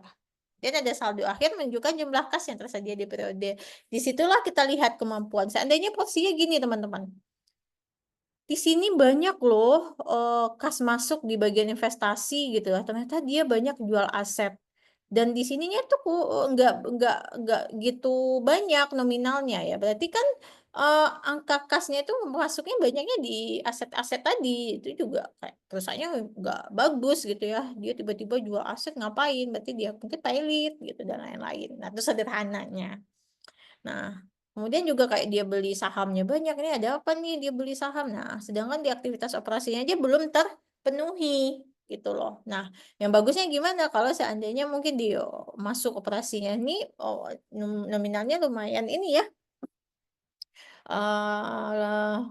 Dan ada saldo akhir menunjukkan jumlah kas yang tersedia di periode. Disitulah kita lihat kemampuan. Seandainya posisinya gini teman-teman. Di sini banyak loh kas masuk di bagian investasi gitu ya. Ternyata dia banyak jual aset. Dan di sininya tuh nggak gitu banyak nominalnya ya. Berarti kan angka kasnya itu masuknya banyaknya di aset-aset tadi. Itu juga kayak perusahaannya nggak bagus gitu ya. Dia tiba-tiba jual aset ngapain? Berarti dia mungkin pilot gitu dan lain-lain. Nah, itu sederhananya. Nah, kemudian juga kayak dia beli sahamnya banyak, ini ada apa nih dia beli saham? Nah, sedangkan di aktivitas operasinya aja belum terpenuhi gitu loh. Nah, yang bagusnya gimana kalau seandainya mungkin dia masuk operasinya ini nominalnya lumayan ini ya, eee,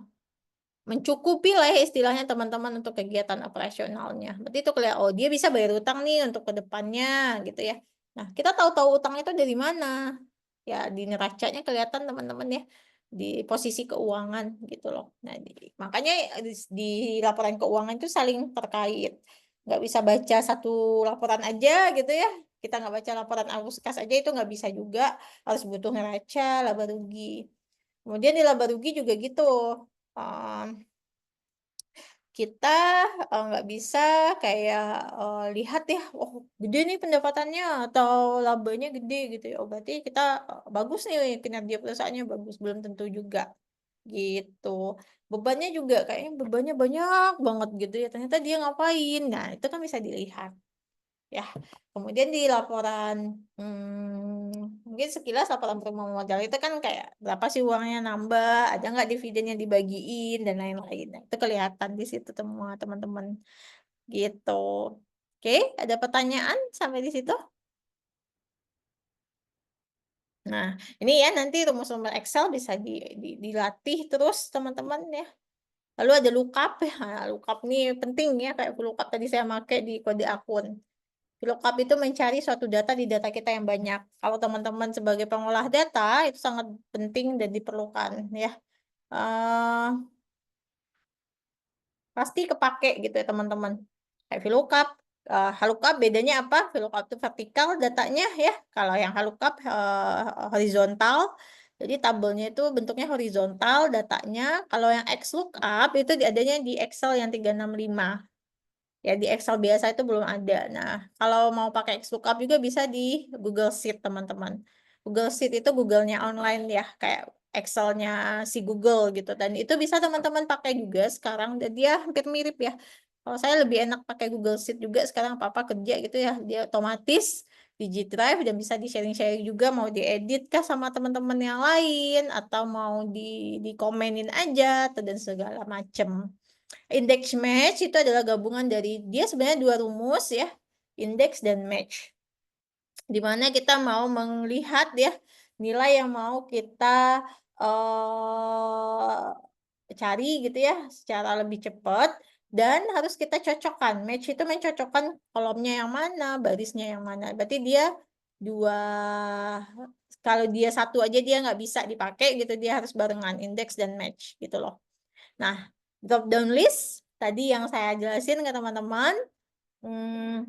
mencukupi lah ya istilahnya teman-teman untuk kegiatan operasionalnya. Berarti itu oh dia bisa bayar utang nih untuk ke depannya gitu ya. Nah, kita tahu-tahu utang itu dari mana? Ya di neracanya kelihatan teman-teman ya, di posisi keuangan gitu loh. Nah, makanya di laporan keuangan itu saling terkait. Nggak bisa baca satu laporan aja gitu ya. Kita nggak baca laporan arus kas aja itu nggak bisa juga, harus butuh neraca, laba rugi. Kemudian di laba rugi juga gitu. mmm, kita, nggak bisa kayak, lihat ya, "Oh, gede nih pendapatannya," atau labanya gede gitu ya, "Oh, berarti kita, bagus nih kinerja perusahaannya bagus." Belum tentu juga, gitu. Bebannya juga kayaknya bebannya banyak banget gitu ya, ternyata dia ngapain. Nah, itu kan bisa dilihat. Ya, kemudian di laporan, mungkin sekilas laporan perubahan modal itu kan kayak berapa sih uangnya nambah, ada nggak dividen yang dibagiin dan lain-lain. Nah, itu kelihatan di situ semua teman-teman, gitu. Oke, ada pertanyaan sampai di situ? Nah, ini ya nanti rumus-rumus Excel bisa dilatih terus teman-teman ya. Lalu ada lookup ya, nah, lookup nih penting ya kayak lookup tadi saya pakai di kode akun. VLOOKUP itu mencari suatu data di data kita yang banyak. Kalau teman-teman sebagai pengolah data, itu sangat penting dan diperlukan ya. Eee, Pasti kepake gitu ya teman-teman. Kayak VLOOKUP, HLOOKUP bedanya apa? VLOOKUP itu vertikal datanya ya, kalau yang HLOOKUP, horizontal. Jadi tabelnya itu bentuknya horizontal datanya, kalau yang XLOOKUP itu adanya di Excel yang 365. Ya di Excel biasa itu belum ada. Nah, kalau mau pakai XLOOKUP juga bisa di Google Sheet, teman-teman. Google Sheet itu Google-nya online ya, kayak Excel-nya si Google gitu. Dan itu bisa teman-teman pakai juga sekarang, dan dia hampir mirip ya. Kalau saya lebih enak pakai Google Sheet juga sekarang apa-apa kerja gitu ya, dia otomatis di G Drive dan bisa di-sharing-sharing juga, mau diedit kah sama teman-teman yang lain, atau mau dikomenin aja, dan segala macem. Index match itu adalah gabungan dari dia sebenarnya 2 rumus ya, indeks dan match. Di mana kita mau melihat ya, nilai yang mau kita, cari gitu ya, secara lebih cepat dan harus kita cocokkan. Match itu mencocokkan kolomnya yang mana, barisnya yang mana. Berarti dia 2 kalau dia satu aja dia nggak bisa dipakai gitu, dia harus barengan index dan match gitu loh. Nah, drop down list tadi yang saya jelasin ke teman-teman, mmm,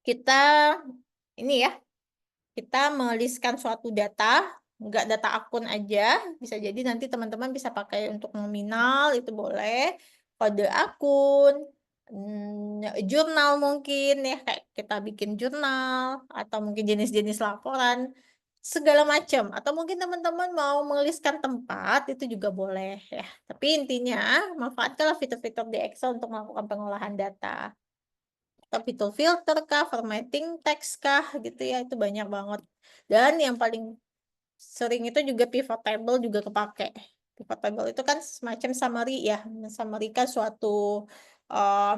kita ini ya, kita meliskan suatu data, nggak data akun aja, bisa jadi nanti teman-teman bisa pakai untuk nominal itu boleh, kode akun, jurnal mungkin ya, kayak kita bikin jurnal atau mungkin jenis-jenis laporan, segala macam. Atau mungkin teman-teman mau menuliskan tempat, itu juga boleh ya. Tapi intinya manfaatkanlah fitur-fitur di Excel untuk melakukan pengolahan data. Atau fitur filter kah, formatting teks kah, gitu ya, itu banyak banget. Dan yang paling sering itu juga pivot table juga kepakai. Pivot table itu kan semacam summary ya, men-summary-kan suatu, eee,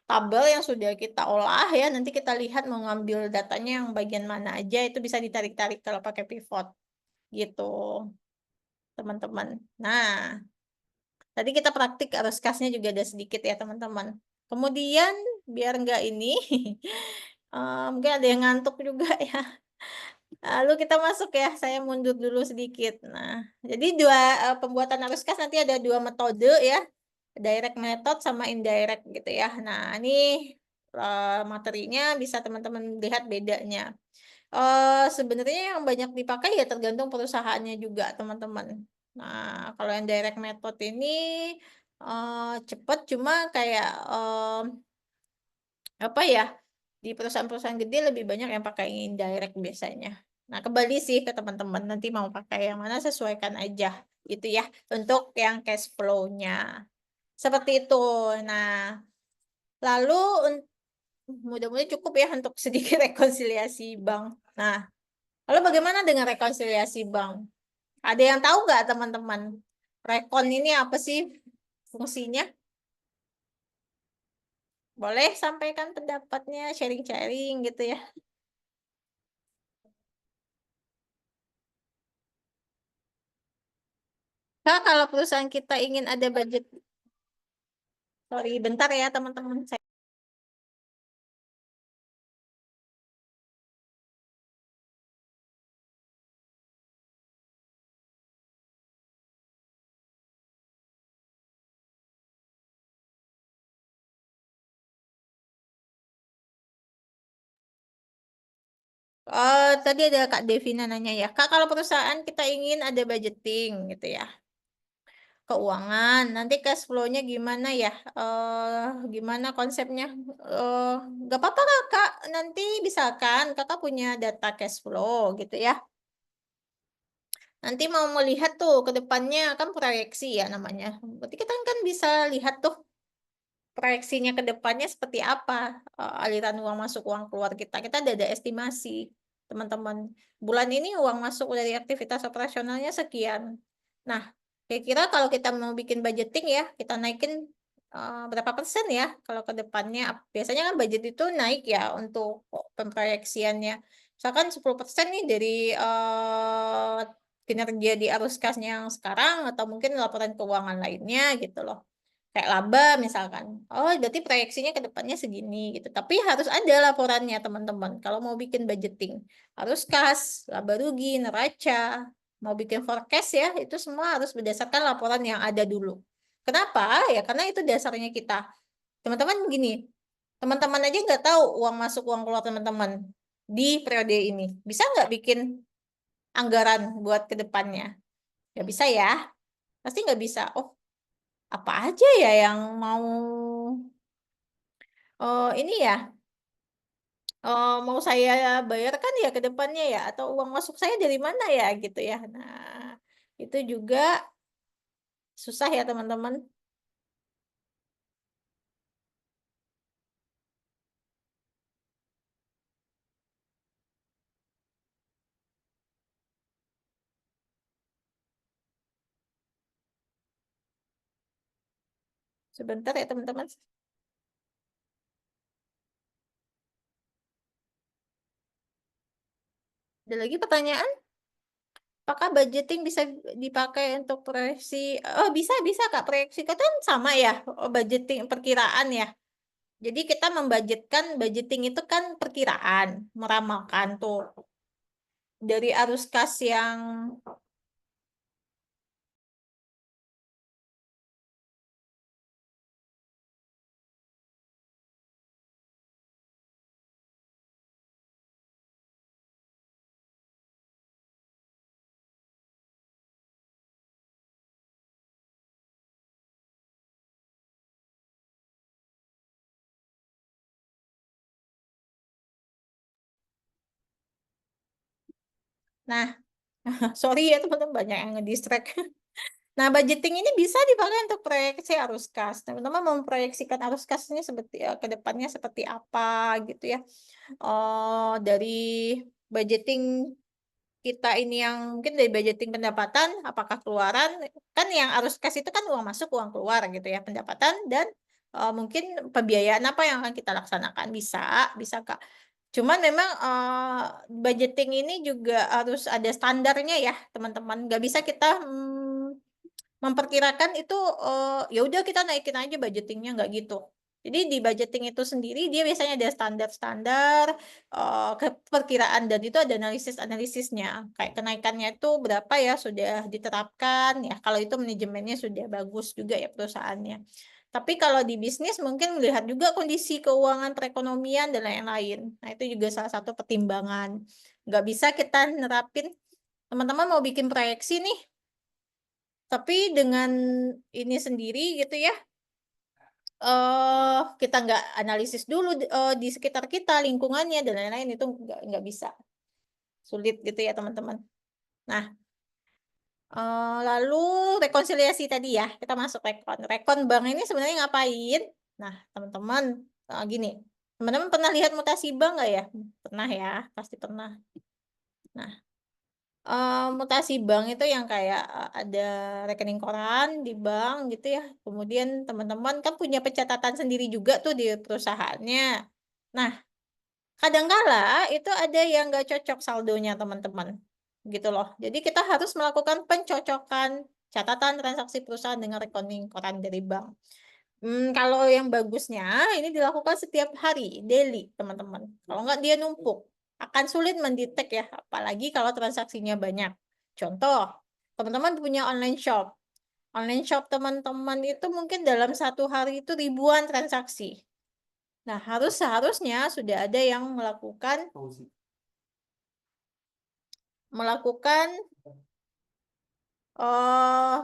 tabel yang sudah kita olah ya, nanti kita lihat mau ngambil datanya yang bagian mana aja, itu bisa ditarik-tarik kalau pakai pivot, gitu, teman-teman. Nah, tadi kita praktik arus kasnya juga ada sedikit ya, teman-teman. Kemudian biar nggak ini, mungkin ada yang ngantuk juga ya. Lalu kita masuk ya, saya mundur dulu sedikit. Nah, jadi pembuatan arus kas nanti ada 2 metode ya, direct method sama indirect gitu ya. Nah, ini, materinya bisa teman-teman lihat bedanya. Sebenarnya yang banyak dipakai ya tergantung perusahaannya juga, teman-teman. Nah, kalau yang direct method ini, cepet cuma kayak, apa ya, di perusahaan-perusahaan gede lebih banyak yang pakai indirect biasanya. Nah, kembali sih ke teman-teman, nanti mau pakai yang mana sesuaikan aja, gitu ya, untuk yang cash flow-nya. Seperti itu. Nah, lalu mudah-mudahan cukup ya untuk sedikit rekonsiliasi bank. Nah, lalu bagaimana dengan rekonsiliasi bank? Ada yang tahu nggak teman-teman? Rekon ini apa sih fungsinya? Boleh sampaikan pendapatnya, sharing-sharing gitu ya. Kak, kalau perusahaan kita ingin ada budget, sorry bentar ya teman-teman. Tadi ada Kak Devina nanya ya, Kak, kalau perusahaan kita ingin ada budgeting gitu ya, keuangan, nanti cash flow-nya gimana ya? Gimana konsepnya? Nggak apa-apa Kak, nanti misalkan Kakak punya data cash flow gitu ya, nanti mau melihat tuh ke depannya kan proyeksi ya namanya, berarti kita kan bisa lihat tuh proyeksinya ke depannya seperti apa, aliran uang masuk, uang keluar kita. Kita ada estimasi, teman-teman. Bulan ini uang masuk dari aktivitas operasionalnya sekian. Nah, kira-kira kalau kita mau bikin budgeting ya, kita naikin, berapa persen ya kalau ke depannya. Biasanya kan budget itu naik ya untuk pemproyeksiannya. Misalkan 10% nih dari, kinerja di arus kasnya yang sekarang atau mungkin laporan keuangan lainnya gitu loh. Kayak laba misalkan, oh berarti proyeksinya ke depannya segini gitu, tapi harus ada laporannya teman-teman kalau mau bikin budgeting. Harus kas, laba rugi, neraca, mau bikin forecast ya, itu semua harus berdasarkan laporan yang ada dulu. Kenapa? Ya karena itu dasarnya kita. Teman-teman begini, teman-teman aja nggak tahu uang masuk, uang keluar teman-teman di periode ini. Bisa nggak bikin anggaran buat ke depannya? Nggak bisa ya, pasti nggak bisa. Oh, apa aja ya yang mau ini ya, mau saya bayarkan ya ke depannya ya, atau uang masuk saya dari mana ya gitu ya. Nah, itu juga susah ya teman-teman. Sebentar ya teman-teman. Ada lagi pertanyaan? apakah budgeting bisa dipakai untuk proyeksi? Oh, bisa bisa, Kak, proyeksi kan sama ya, budgeting perkiraan ya. Jadi kita budgeting itu kan perkiraan, meramalkan tuh dari arus kas yang nah, sorry ya teman-teman banyak yang ngedistract. Nah, budgeting ini bisa dipakai untuk proyeksi arus kas. Teman-teman memproyeksikan arus kas ini ke depannya seperti apa gitu ya. Dari budgeting kita ini yang mungkin dari budgeting pendapatan, apakah keluaran, kan yang arus kas itu kan uang masuk, uang keluar gitu ya, pendapatan dan mungkin pembiayaan apa yang akan kita laksanakan. Bisa, bisa Kak. Cuman memang budgeting ini juga harus ada standarnya ya teman-teman. Nggak bisa kita memperkirakan itu, ya udah kita naikin aja budgetingnya nggak gitu. Jadi di budgeting itu sendiri dia biasanya ada standar-standar, perkiraan dan itu ada analisis-analisisnya. Kayak kenaikannya itu berapa ya sudah diterapkan ya, kalau itu manajemennya sudah bagus juga ya perusahaannya. Tapi kalau di bisnis mungkin melihat juga kondisi keuangan perekonomian dan lain-lain. Nah, itu juga salah satu pertimbangan. Nggak bisa kita nerapin, teman-teman mau bikin proyeksi nih, tapi dengan ini sendiri gitu ya, kita nggak analisis dulu di sekitar kita, lingkungannya dan lain-lain itu nggak bisa, sulit gitu ya teman-teman. Nah, lalu rekonsiliasi tadi ya, kita masuk rekon. Rekon bank ini sebenarnya ngapain? Nah, teman-teman, gini, teman-teman pernah lihat mutasi bank nggak ya? Pernah ya, pasti pernah. Nah, mutasi bank itu yang kayak, ada rekening koran di bank gitu ya, kemudian teman-teman kan punya pencatatan sendiri juga tuh di perusahaannya. Nah, kadang kala itu ada yang nggak cocok saldonya teman-teman, gitu loh. Jadi kita harus melakukan pencocokan catatan transaksi perusahaan dengan rekening koran dari bank. Kalau yang bagusnya ini dilakukan setiap hari, daily, teman-teman. Kalau nggak dia numpuk, akan sulit mendetek ya, apalagi kalau transaksinya banyak. Contoh, teman-teman punya online shop. Online shop teman-teman itu mungkin dalam satu hari itu ribuan transaksi. Nah, seharusnya sudah ada yang melakukan eh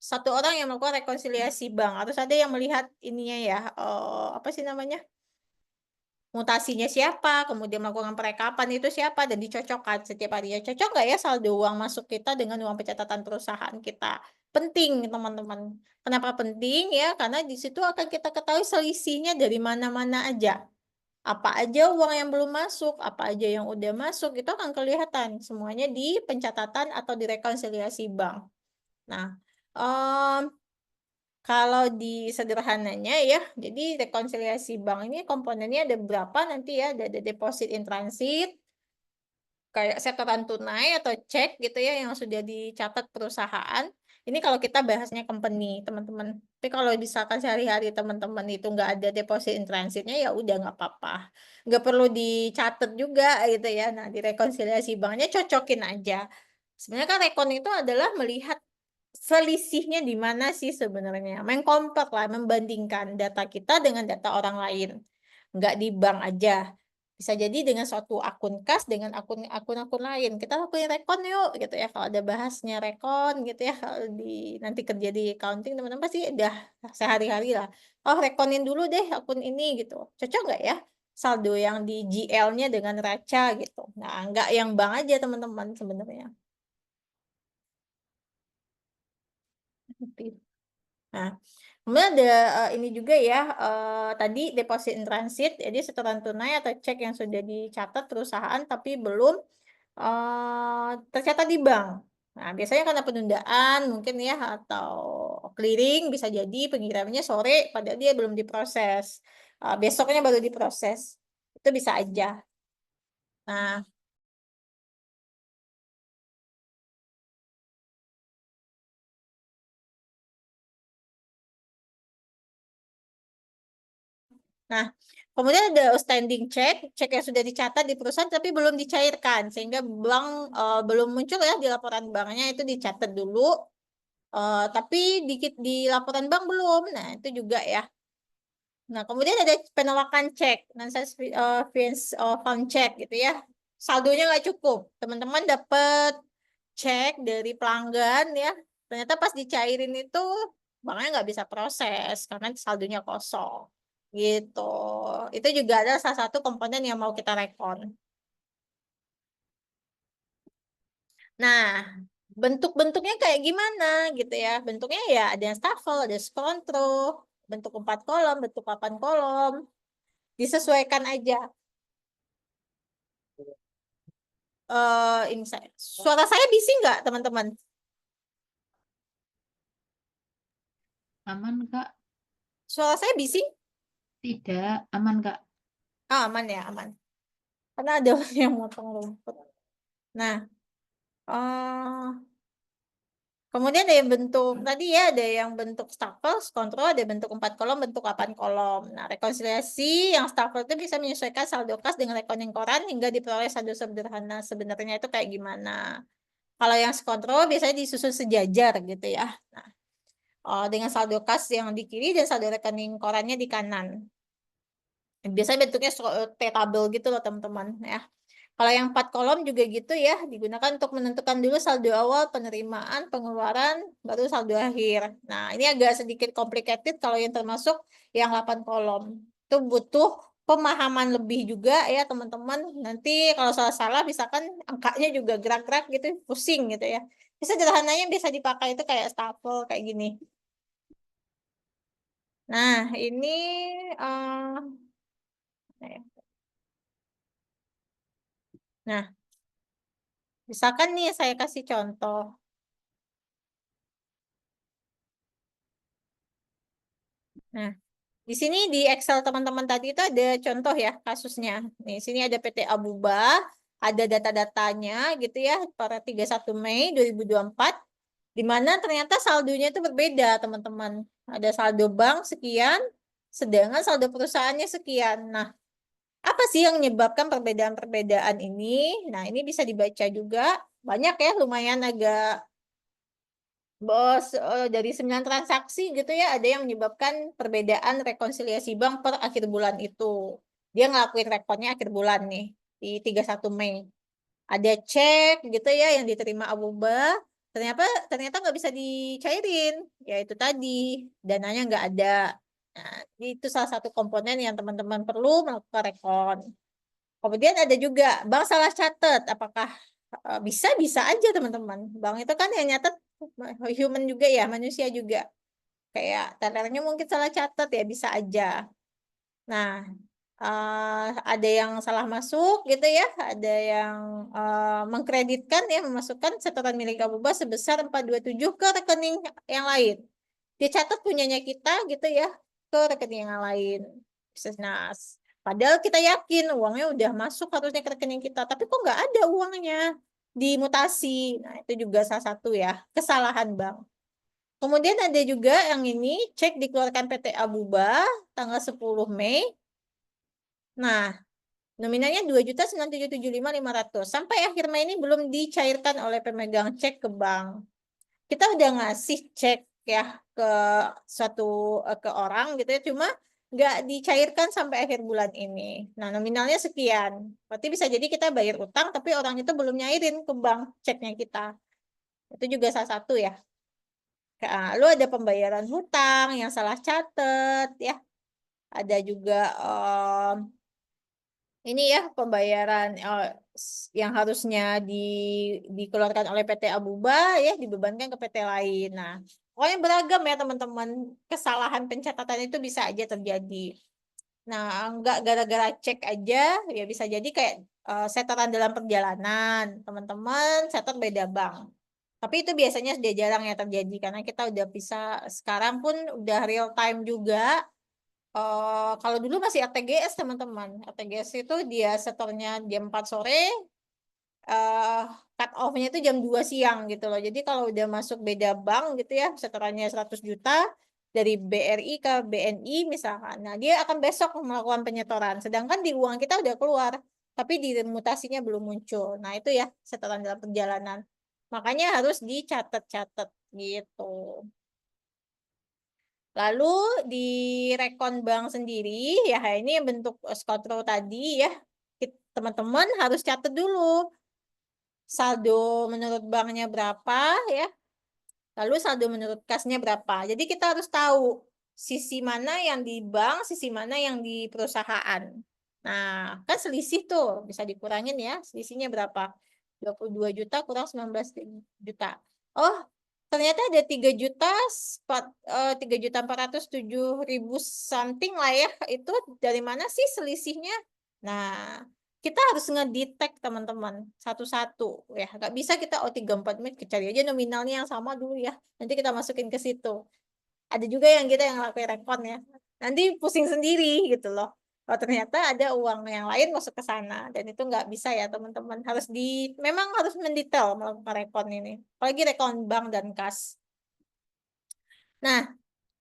satu orang yang melakukan rekonsiliasi bank. Harus ada yang melihat ininya ya, apa sih namanya? Mutasinya siapa, kemudian melakukan perekapan itu siapa, dan dicocokkan setiap harinya. Cocok nggak ya saldo uang masuk kita dengan uang pencatatan perusahaan kita? Penting, teman-teman. Kenapa penting ya? Karena di situ akan kita ketahui selisihnya dari mana-mana aja. Apa aja uang yang belum masuk, apa aja yang udah masuk, itu akan kelihatan semuanya di pencatatan atau di rekonsiliasi bank. Nah, em, kalau di sederhananya ya, jadi rekonsiliasi bank ini komponennya ada berapa nanti ya, ada deposit in transit, kayak setoran tunai atau cek gitu ya yang sudah dicatat perusahaan. Ini kalau kita bahasnya company, teman-teman. Tapi kalau misalkan sehari-hari teman-teman itu nggak ada deposit in transitnya ya udah nggak apa-apa. Nggak perlu dicatat juga gitu ya. Nah, di rekonsiliasi banknya cocokin aja. Sebenarnya kan rekon itu adalah melihat selisihnya di mana sih sebenarnya. Mengcompare lah, membandingkan data kita dengan data orang lain. Nggak di bank aja. Bisa jadi dengan suatu akun kas dengan akun-akun lain. Kita lakuin rekon yuk gitu ya. Kalau ada bahasnya rekon gitu ya. Kalau nanti kerja di accounting teman-teman pasti udah sehari-hari lah. Oh, rekonin dulu deh akun ini gitu. Cocok nggak ya? Saldo yang di GL-nya dengan raca gitu. Nah, nggak yang bank aja teman-teman sebenarnya. Nah, kemudian ada ini juga ya, tadi deposit in transit, jadi setoran tunai atau cek yang sudah dicatat perusahaan tapi belum tercatat di bank. Nah, biasanya karena penundaan mungkin ya atau clearing bisa jadi pengirimannya sore padahal dia belum diproses. Besoknya baru diproses. Itu bisa aja. Nah, Nah, kemudian ada outstanding check, cek yang sudah dicatat di perusahaan tapi belum dicairkan, sehingga bank belum muncul ya di laporan banknya, itu dicatat dulu. Tapi di laporan bank belum. Nah, itu juga ya. Nah, kemudian ada penolakan cek, found check gitu ya. Saldonya nggak cukup. Teman-teman dapat cek dari pelanggan ya. Ternyata pas dicairin itu banknya nggak bisa proses karena saldonya kosong. Gitu. Itu juga ada salah satu komponen yang mau kita rekon. Nah, bentuk-bentuknya kayak gimana gitu ya. Bentuknya ya ada yang staffel, ada skontro, bentuk 4 kolom, bentuk 8 kolom. Disesuaikan aja. Ini suara saya bising nggak teman-teman? Aman, Kak? Suara saya bising? Tidak, aman, Kak. Ah, aman ya, aman. Karena ada orang yang motong rumput. Nah, eh kemudian ada yang bentuk tadi ya, ada yang bentuk stafel, kontrol, ada bentuk 4 kolom, bentuk 8 kolom. Nah, rekonsiliasi yang stafel itu bisa menyesuaikan saldo kas dengan rekening koran hingga diperoleh saldo sederhana. Sebenarnya itu kayak gimana? Kalau yang kontrol biasanya disusun sejajar gitu ya. Nah, dengan saldo kas yang di kiri dan saldo rekening korannya di kanan. Biasanya bentuknya tabel gitu loh teman-teman ya. Kalau yang 4 kolom juga gitu ya, digunakan untuk menentukan dulu saldo awal, penerimaan, pengeluaran, baru saldo akhir. Nah, ini agak sedikit complicated kalau yang termasuk yang 8 kolom. Itu butuh pemahaman lebih juga ya teman-teman. Nanti kalau salah-salah misalkan angkanya juga gerak-gerak gitu, pusing gitu ya. Sederhananya bisa dipakai itu kayak stafel kayak gini. Nah, ini nah, misalkan nih saya kasih contoh. Nah, di sini di Excel teman-teman tadi itu ada contoh ya kasusnya. Nih, sini ada PT Abuba, ada data-datanya gitu ya pada 31 Mei 2024, di mana ternyata saldonya itu berbeda teman-teman. Ada saldo bank sekian, sedangkan saldo perusahaannya sekian. Nah, apa sih yang menyebabkan perbedaan-perbedaan ini? Nah, ini bisa dibaca juga. Banyak ya, lumayan agak dari 9 transaksi gitu ya, ada yang menyebabkan perbedaan rekonsiliasi bank per akhir bulan itu. Dia ngelakuin rekodnya akhir bulan nih, di 31 Mei. Ada cek gitu ya yang diterima Abuba, ternyata ternyata nggak bisa dicairin, yaitu tadi dananya nggak ada. Nah, itu salah satu komponen yang teman-teman perlu melakukan rekon. Kemudian ada juga bank salah catat, apakah bisa bisa aja teman-teman. Bank itu kan yang nyatet human juga ya, manusia juga. Kayak tellernya mungkin salah catat ya bisa aja. Nah, ada yang salah masuk gitu ya, ada yang mengkreditkan ya, memasukkan setoran milik Abuba sebesar 427 ke rekening yang lain. Dia catat punyanya kita gitu ya, ke rekening yang lain. Nah, padahal kita yakin uangnya udah masuk harusnya ke rekening kita, tapi kok nggak ada uangnya dimutasi. Nah, itu juga salah satu ya, kesalahan bank. Kemudian ada juga yang ini, cek dikeluarkan PT Abuba tanggal 10 Mei. Nah, nominalnya 2.977.500. Sampai akhir Mei ini belum dicairkan oleh pemegang cek ke bank. Kita udah ngasih cek ya ke ke orang gitu ya, cuma nggak dicairkan sampai akhir bulan ini. Nah, nominalnya sekian. Berarti bisa jadi kita bayar utang, tapi orang itu belum nyairin ke bank ceknya kita. Itu juga salah satu ya. Lalu ada pembayaran hutang yang salah catet ya. Ada juga ini ya pembayaran yang harusnya dikeluarkan oleh PT Abuba ya dibebankan ke PT lain. Nah, pokoknya beragam ya teman-teman. Kesalahan pencatatan itu bisa aja terjadi. Nah, nggak gara-gara cek aja ya bisa jadi kayak setoran dalam perjalanan. Teman-teman setor beda bank. Tapi itu biasanya sudah jarang ya terjadi karena kita udah bisa sekarang pun udah real time juga. Kalau dulu masih ATGS teman-teman. ATGS itu dia setornya jam 4 sore, eh cut off-nya itu jam 2 siang gitu loh. Jadi kalau udah masuk beda bank gitu ya, setorannya 100 juta, dari BRI ke BNI misalkan. Nah, dia akan besok melakukan penyetoran. Sedangkan di uang kita udah keluar, tapi di mutasinya belum muncul. Nah, itu ya setoran dalam perjalanan. Makanya harus dicatat-catat gitu. Lalu di rekon bank sendiri, ya ini yang bentuk skotro tadi ya, teman-teman harus catat dulu saldo menurut banknya berapa ya, lalu saldo menurut kasnya berapa. Jadi kita harus tahu sisi mana yang di bank, sisi mana yang di perusahaan. Nah, kan selisih tuh bisa dikurangin ya, selisihnya berapa? 22 juta kurang 19 juta. Oh, ternyata ada 3.407.000 something lah ya. Itu dari mana sih selisihnya? Nah, kita harus ngedetect teman-teman satu-satu ya. Nggak bisa kita 34 menit cari aja nominalnya yang sama dulu ya. Nanti kita masukin ke situ. Ada juga yang kita yang lakuin rekon ya. Nanti pusing sendiri gitu loh. Oh, ternyata ada uang yang lain masuk ke sana dan itu nggak bisa ya teman-teman. Memang harus mendetail melakukan rekon ini. Apalagi rekon bank dan kas. Nah,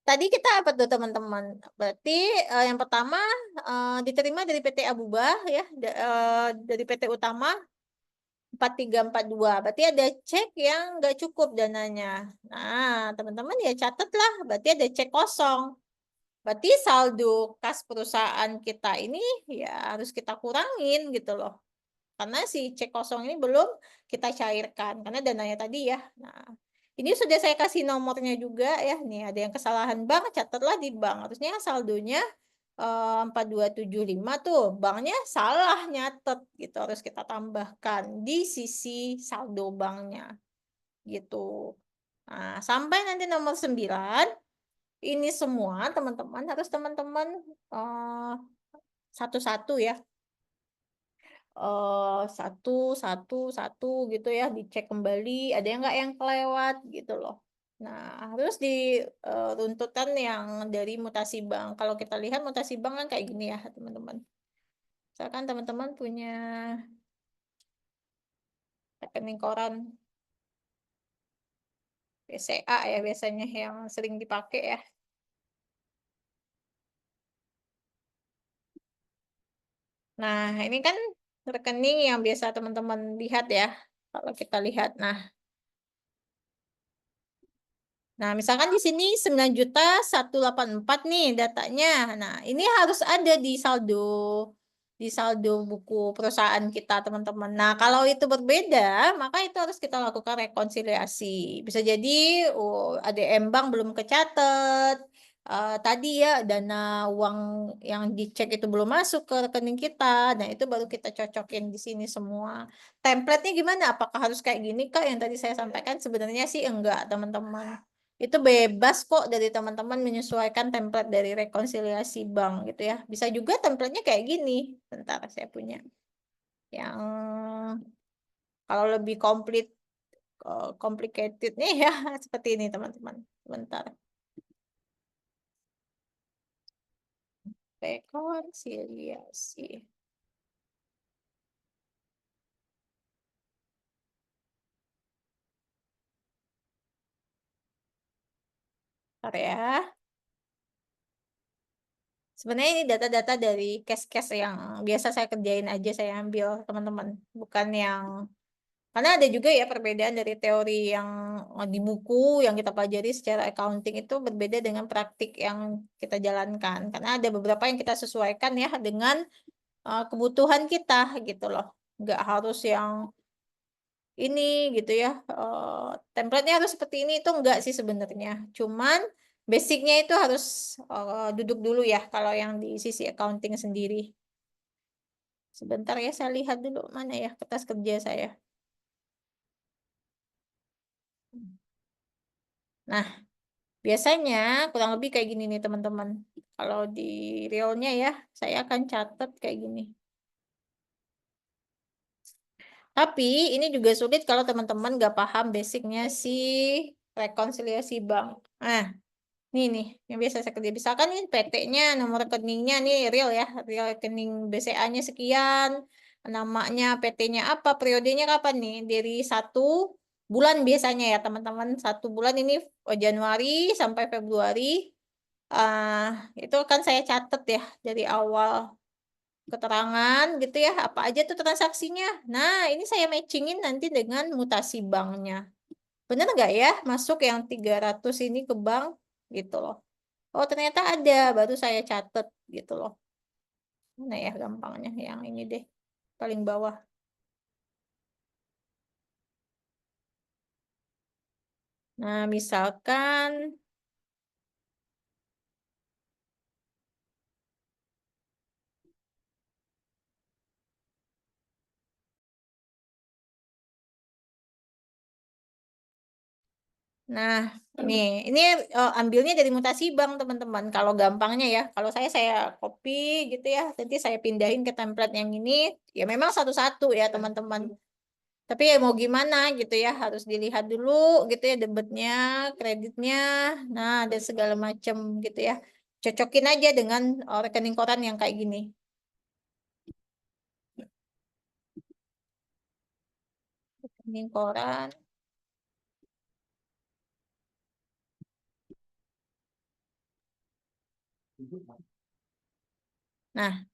tadi kita apa tuh teman-teman? Berarti yang pertama diterima dari PT Abubah ya, dari PT Utama 4342. Berarti ada cek yang nggak cukup dananya. Nah, teman-teman ya catatlah. Berarti ada cek kosong. Berarti saldo kas perusahaan kita ini ya harus kita kurangin gitu loh. Karena si cek kosong ini belum kita cairkan. Karena dananya tadi ya. Nah, ini sudah saya kasih nomornya juga ya. Nih ada yang kesalahan bank, catatlah di bank. Harusnya saldonya 4275 tuh. Banknya salah nyatet gitu. Harus kita tambahkan di sisi saldo banknya gitu. Nah, sampai nanti nomor 9. Ini semua teman-teman harus teman-teman eh, satu-satu ya, satu satu satu gitu ya, dicek kembali ada yang nggak yang kelewat gitu loh. Nah, harus di runtutan yang dari mutasi bank. Kalau kita lihat mutasi bank kan kayak gini ya teman-teman. Misalkan teman-teman punya rekening koran BCA ya biasanya yang sering dipakai ya. Nah, ini kan rekening yang biasa teman-teman lihat ya. Kalau kita lihat, nah, misalkan di sini 9.184 nih datanya. Nah, ini harus ada di saldo buku perusahaan kita, teman-teman. Nah, kalau itu berbeda, maka itu harus kita lakukan rekonsiliasi. Bisa jadi ADM bank belum kecatat. Tadi ya dana uang yang dicek itu belum masuk ke rekening kita. Nah, itu baru kita cocokin di sini semua. Template-nya gimana? Apakah harus kayak gini Kak yang tadi saya sampaikan? Sebenarnya sih enggak, teman-teman. Itu bebas kok dari teman-teman menyesuaikan template dari rekonsiliasi bank gitu ya. Bisa juga template-nya kayak gini. Bentar, saya punya. Yang kalau lebih complicated nih ya, seperti ini teman-teman. Bentar. Rekonsiliasi. Bentar ya. Sebenarnya ini data-data dari case-case yang biasa saya kerjain aja, saya ambil teman-teman. Bukan yang karena ada juga ya perbedaan dari teori yang di buku yang kita pelajari secara accounting itu berbeda dengan praktik yang kita jalankan. Karena ada beberapa yang kita sesuaikan ya dengan kebutuhan kita gitu loh. Nggak harus yang ini gitu ya. Template-nya harus seperti ini itu enggak sih sebenarnya. Cuman basicnya itu harus duduk dulu ya kalau yang di sisi accounting sendiri. Sebentar ya saya lihat dulu mana ya kertas kerja saya. Nah, biasanya kurang lebih kayak gini nih teman-teman. Kalau di realnya ya, saya akan catat kayak gini. Tapi ini juga sulit kalau teman-teman nggak paham basicnya si rekonsiliasi bank. Nah, nih, yang biasa saya kerja. Misalkan ini PT-nya, nomor rekeningnya nih real ya, real rekening BCA-nya sekian, namanya PT-nya apa, periodenya kapan nih? Dari 1 bulan biasanya ya teman-teman. 1 bulan ini Januari sampai Februari. Itu kan saya catat ya dari awal keterangan gitu ya, apa aja tuh transaksinya. Nah, ini saya matchingin nanti dengan mutasi banknya. Bener nggak ya masuk yang 300 ini ke bank gitu loh. Oh, ternyata ada, baru saya catat gitu loh. Mana ya gampangnya? Yang ini deh, paling bawah. Nah, misalkan nah, ini ambilnya dari mutasi bank, teman-teman. Kalau gampangnya ya, kalau saya copy gitu ya, nanti saya pindahin ke template yang ini. Ya memang satu-satu ya, teman-teman. Tapi ya mau gimana gitu ya, harus dilihat dulu gitu ya, debitnya, kreditnya, nah dan segala macam gitu ya. Cocokin aja dengan rekening koran yang kayak gini. Rekening koran. Nah,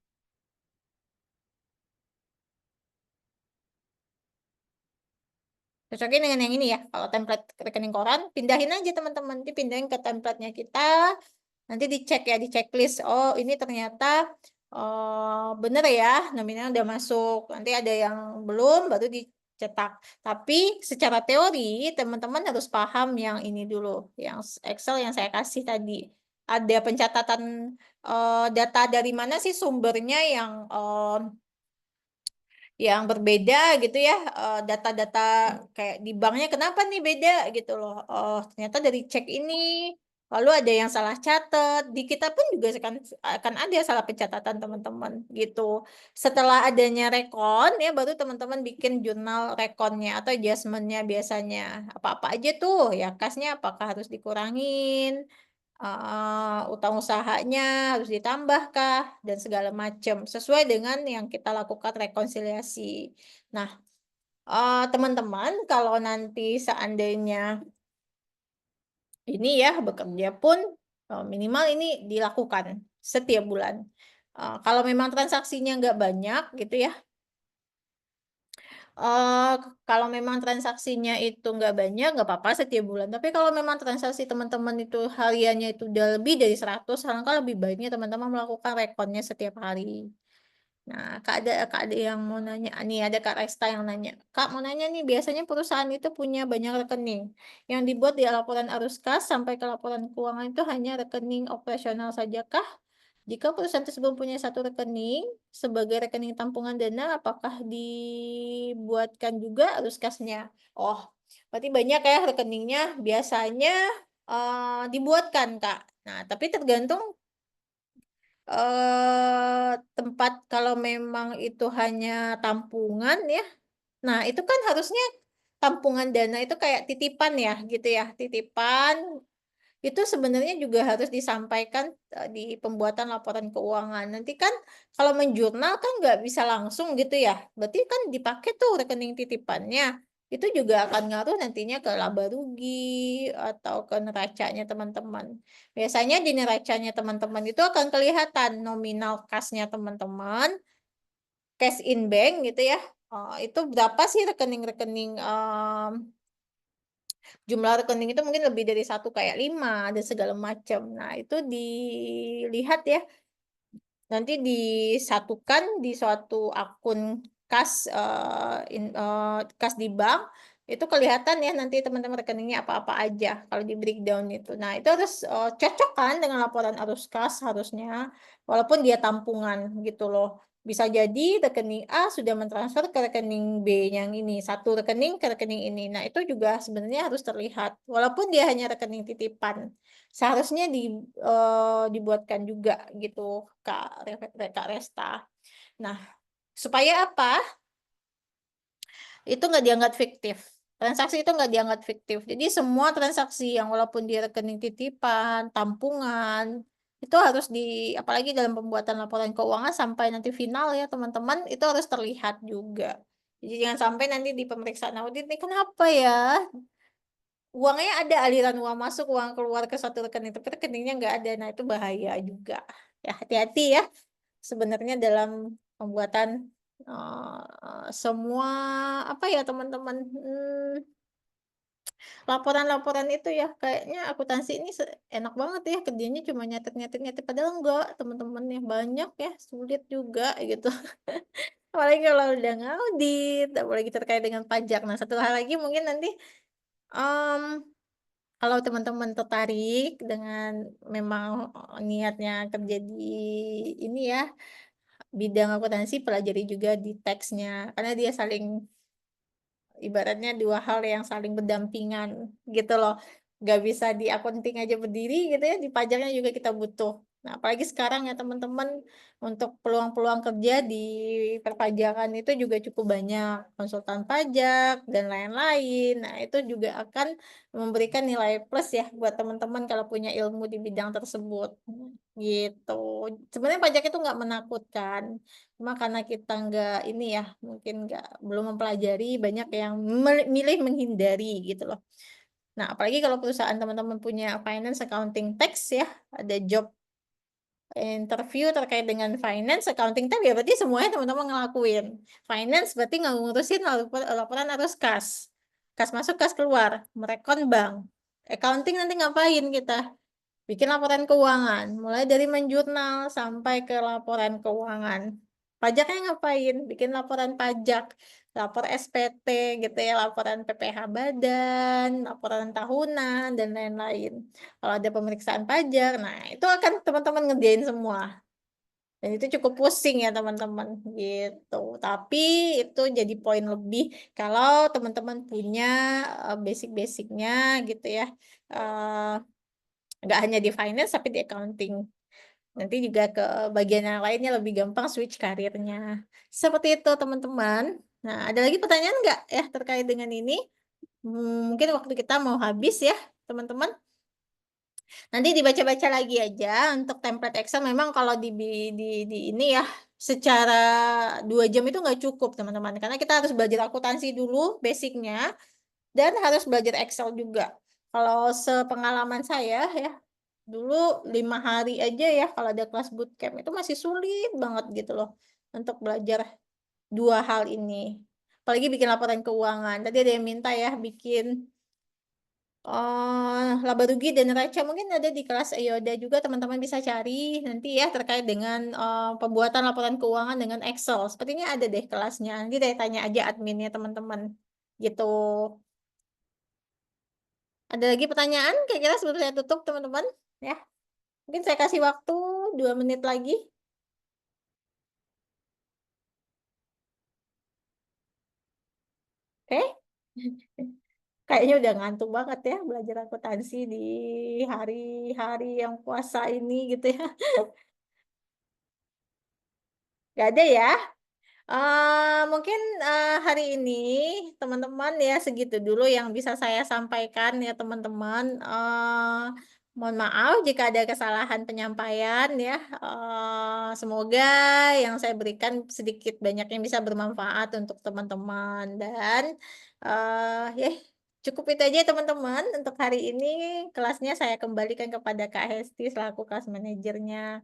cocokin dengan yang ini ya. Kalau template rekening koran, pindahin aja teman-teman. Dipindahin ke templatenya kita. Nanti dicek ya, di checklist. Oh, ini ternyata bener ya, nominal udah masuk. Nanti ada yang belum, baru dicetak. Tapi secara teori, teman-teman harus paham yang ini dulu. Yang Excel yang saya kasih tadi. Ada pencatatan data dari mana sih sumbernya yang berbeda gitu ya, data-data kayak di banknya kenapa nih beda gitu loh. Oh, ternyata dari cek ini lalu ada yang salah catat. Di kita pun juga akan ada salah pencatatan, teman-teman, gitu. Setelah adanya rekon ya, baru teman-teman bikin jurnal rekonnya atau adjustmentnya. Biasanya apa-apa aja tuh ya, kasnya apakah harus dikurangin, utang usahanya harus ditambahkah, dan segala macam sesuai dengan yang kita lakukan rekonsiliasi. Nah, teman-teman, kalau nanti seandainya ini ya bekerja pun minimal ini dilakukan setiap bulan. Kalau memang transaksinya nggak banyak gitu ya, Eh, kalau memang transaksinya itu nggak banyak, nggak apa-apa setiap bulan. Tapi kalau memang transaksi teman-teman itu hariannya itu udah lebih dari 100, alangkah lebih baiknya teman-teman melakukan rekonnya setiap hari. Nah, Kak ada yang mau nanya. Nih, ada Kak Resta yang nanya. Kak, mau nanya nih, biasanya perusahaan itu punya banyak rekening. Yang dibuat di laporan arus kas sampai ke laporan keuangan itu hanya rekening operasional saja kah? Jika perusahaan tersebut punya satu rekening sebagai rekening tampungan dana, apakah dibuatkan juga arus kasnya? Oh, berarti banyak ya rekeningnya. Biasanya dibuatkan, Kak. Nah, tapi tergantung tempat. Kalau memang itu hanya tampungan ya. Nah, itu kan harusnya tampungan dana itu kayak titipan ya, gitu ya. Titipan itu sebenarnya juga harus disampaikan di pembuatan laporan keuangan. Nanti kan kalau menjurnal kan nggak bisa langsung gitu ya. Berarti kan dipakai tuh rekening titipannya. Itu juga akan ngaruh nantinya ke laba rugi atau ke neracanya teman-teman. Biasanya di neracanya teman-teman itu akan kelihatan nominal kasnya teman-teman, cash in bank gitu ya. Itu berapa sih rekening-rekening, jumlah rekening itu mungkin lebih dari satu, kayak 5 dan segala macam. Nah, itu dilihat ya, nanti disatukan di suatu akun kas, kas di bank. Itu kelihatan ya nanti teman-teman rekeningnya apa-apa aja kalau di breakdown itu. Nah, itu harus cocok kan dengan laporan arus kas harusnya, walaupun dia tampungan gitu loh. Bisa jadi rekening A sudah mentransfer ke rekening B yang ini, satu rekening ke rekening ini. Nah, itu juga sebenarnya harus terlihat, walaupun dia hanya rekening titipan. Seharusnya dibuatkan juga gitu, Kak Resta. Nah, supaya apa? Itu nggak dianggap fiktif. Transaksi itu nggak dianggap fiktif. Jadi semua transaksi yang walaupun di rekening titipan, tampungan, itu harus apalagi dalam pembuatan laporan keuangan sampai nanti final ya teman-teman, itu harus terlihat juga. Jadi jangan sampai nanti di pemeriksaan audit nih kenapa ya uangnya ada, aliran uang masuk, uang keluar ke satu rekening, tapi rekeningnya nggak ada. Nah, itu bahaya juga. Ya, hati-hati ya sebenarnya dalam pembuatan semua apa ya teman-teman, laporan-laporan itu ya, kayaknya akuntansi ini enak banget ya kerjanya cuma nyatet-nyatet-nyatet, padahal enggak teman-teman ya, banyak ya, sulit juga gitu. Apalagi kalau udah ngaudit, apalagi terkait dengan pajak. Nah, satu hal lagi mungkin nanti, mmm, kalau teman-teman tertarik dengan memang, niatnya kerja di ini ya, bidang akuntansi, pelajari juga di teksnya, karena dia saling ibaratnya 2 hal yang saling berdampingan gitu loh. Nggak bisa di accounting aja berdiri gitu ya, di pajaknya juga kita butuh. Nah, apalagi sekarang ya teman-teman, untuk peluang-peluang kerja di perpajakan itu juga cukup banyak, konsultan pajak dan lain-lain. Nah, itu juga akan memberikan nilai plus ya buat teman-teman kalau punya ilmu di bidang tersebut, gitu. Sebenarnya pajak itu nggak menakutkan. Cuma karena kita nggak ini ya, mungkin belum mempelajari, banyak yang milih menghindari gitu loh. Nah, apalagi kalau perusahaan teman-teman punya finance, accounting, tax ya, ada job interview terkait dengan finance, accounting, tax ya berarti semuanya teman-teman ngelakuin. Finance berarti nggak ngurusin laporan arus kas. Kas masuk, kas keluar, merekon bank. Accounting nanti ngapain kita? Bikin laporan keuangan, mulai dari menjurnal sampai ke laporan keuangan. Pajaknya ngapain? Bikin laporan pajak, lapor SPT gitu ya, laporan PPh badan, laporan tahunan, dan lain-lain. Kalau ada pemeriksaan pajak, nah itu akan teman-teman ngerjain semua. Dan itu cukup pusing ya teman-teman, gitu. Tapi itu jadi poin lebih kalau teman-teman punya basic-basicnya gitu ya. Eh, nggak hanya di finance tapi di accounting. Nanti juga ke bagian yang lainnya lebih gampang switch karirnya. Seperti itu teman-teman. Nah, ada lagi pertanyaan nggak ya terkait dengan ini? Mungkin waktu kita mau habis ya, teman-teman. Nanti dibaca-baca lagi aja untuk template Excel. Memang kalau di ini ya, secara 2 jam itu nggak cukup teman-teman. Karena kita harus belajar akuntansi dulu, basicnya, dan harus belajar Excel juga. Kalau sepengalaman saya ya, dulu 5 hari aja ya kalau ada kelas bootcamp itu masih sulit banget gitu loh untuk belajar 2 hal ini. Apalagi bikin laporan keuangan. Tadi ada yang minta ya bikin laba rugi dan neraca, mungkin ada di kelas Yoda juga teman-teman bisa cari nanti ya terkait dengan pembuatan laporan keuangan dengan Excel. Sepertinya ada deh kelasnya. Nanti deh tanya aja adminnya teman-teman. Gitu. Ada lagi pertanyaan? Kira-kira sebelum saya tutup teman-teman ya. Mungkin saya kasih waktu 2 menit lagi. Oke? Kayaknya udah ngantuk banget ya belajar akuntansi di hari-hari yang puasa ini gitu ya. Gak ada ya? Mungkin, hari ini teman-teman ya segitu dulu yang bisa saya sampaikan ya teman-teman, mohon maaf jika ada kesalahan penyampaian ya, semoga yang saya berikan sedikit banyaknya bisa bermanfaat untuk teman-teman dan, ya cukup itu aja ya teman-teman untuk hari ini kelasnya saya kembalikan kepada Kak Hesti selaku kelas manajernya.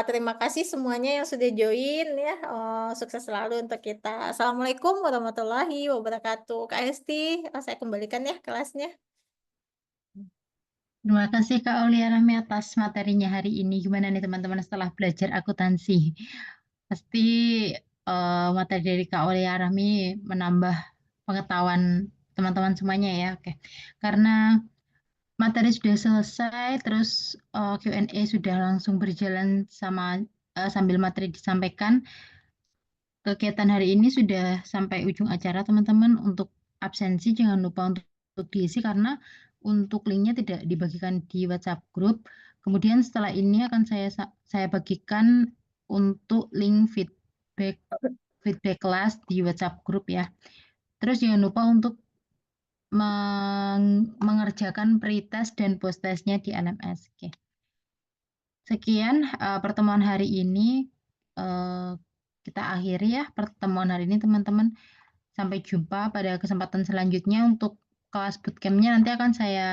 Terima kasih semuanya yang sudah join ya, sukses selalu untuk kita. Assalamualaikum warahmatullahi wabarakatuh. Kak Hesti, saya kembalikan ya kelasnya. Terima kasih Kak Aulia Rahmi atas materinya hari ini. Gimana nih teman-teman setelah belajar akuntansi? Pasti materi dari Kak Aulia Rahmi menambah pengetahuan teman-teman semuanya ya. Oke. Karena materi sudah selesai, terus Q&A sudah langsung berjalan sambil materi disampaikan. Kegiatan hari ini sudah sampai ujung acara, teman-teman. Untuk absensi jangan lupa untuk diisi karena untuk linknya tidak dibagikan di WhatsApp grup. Kemudian setelah ini akan saya bagikan untuk link feedback kelas di WhatsApp grup ya. Terus jangan lupa untuk mengerjakan pretest dan post-testnya di LMS. Oke. Sekian pertemuan hari ini. Eh, kita akhiri ya pertemuan hari ini teman-teman. Sampai jumpa pada kesempatan selanjutnya untuk kelas bootcamp-nya nanti akan saya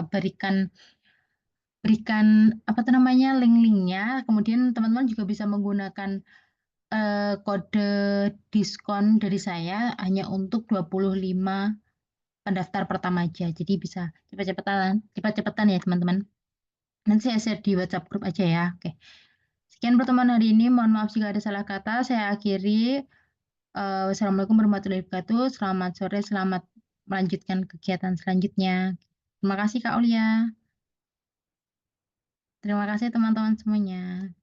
berikan apa tuh namanya link-linknya. Kemudian teman-teman juga bisa menggunakan kode diskon dari saya hanya untuk 25 pendaftar pertama aja. Jadi bisa cepat-cepatan ya teman-teman. Nanti saya share di WhatsApp grup aja ya. Oke. Sekian pertemuan hari ini. Mohon maaf jika ada salah kata. Saya akhiri. Wassalamualaikum warahmatullahi wabarakatuh. Selamat sore, selamat melanjutkan kegiatan selanjutnya. Terima kasih Kak Aulia. Terima kasih teman-teman semuanya.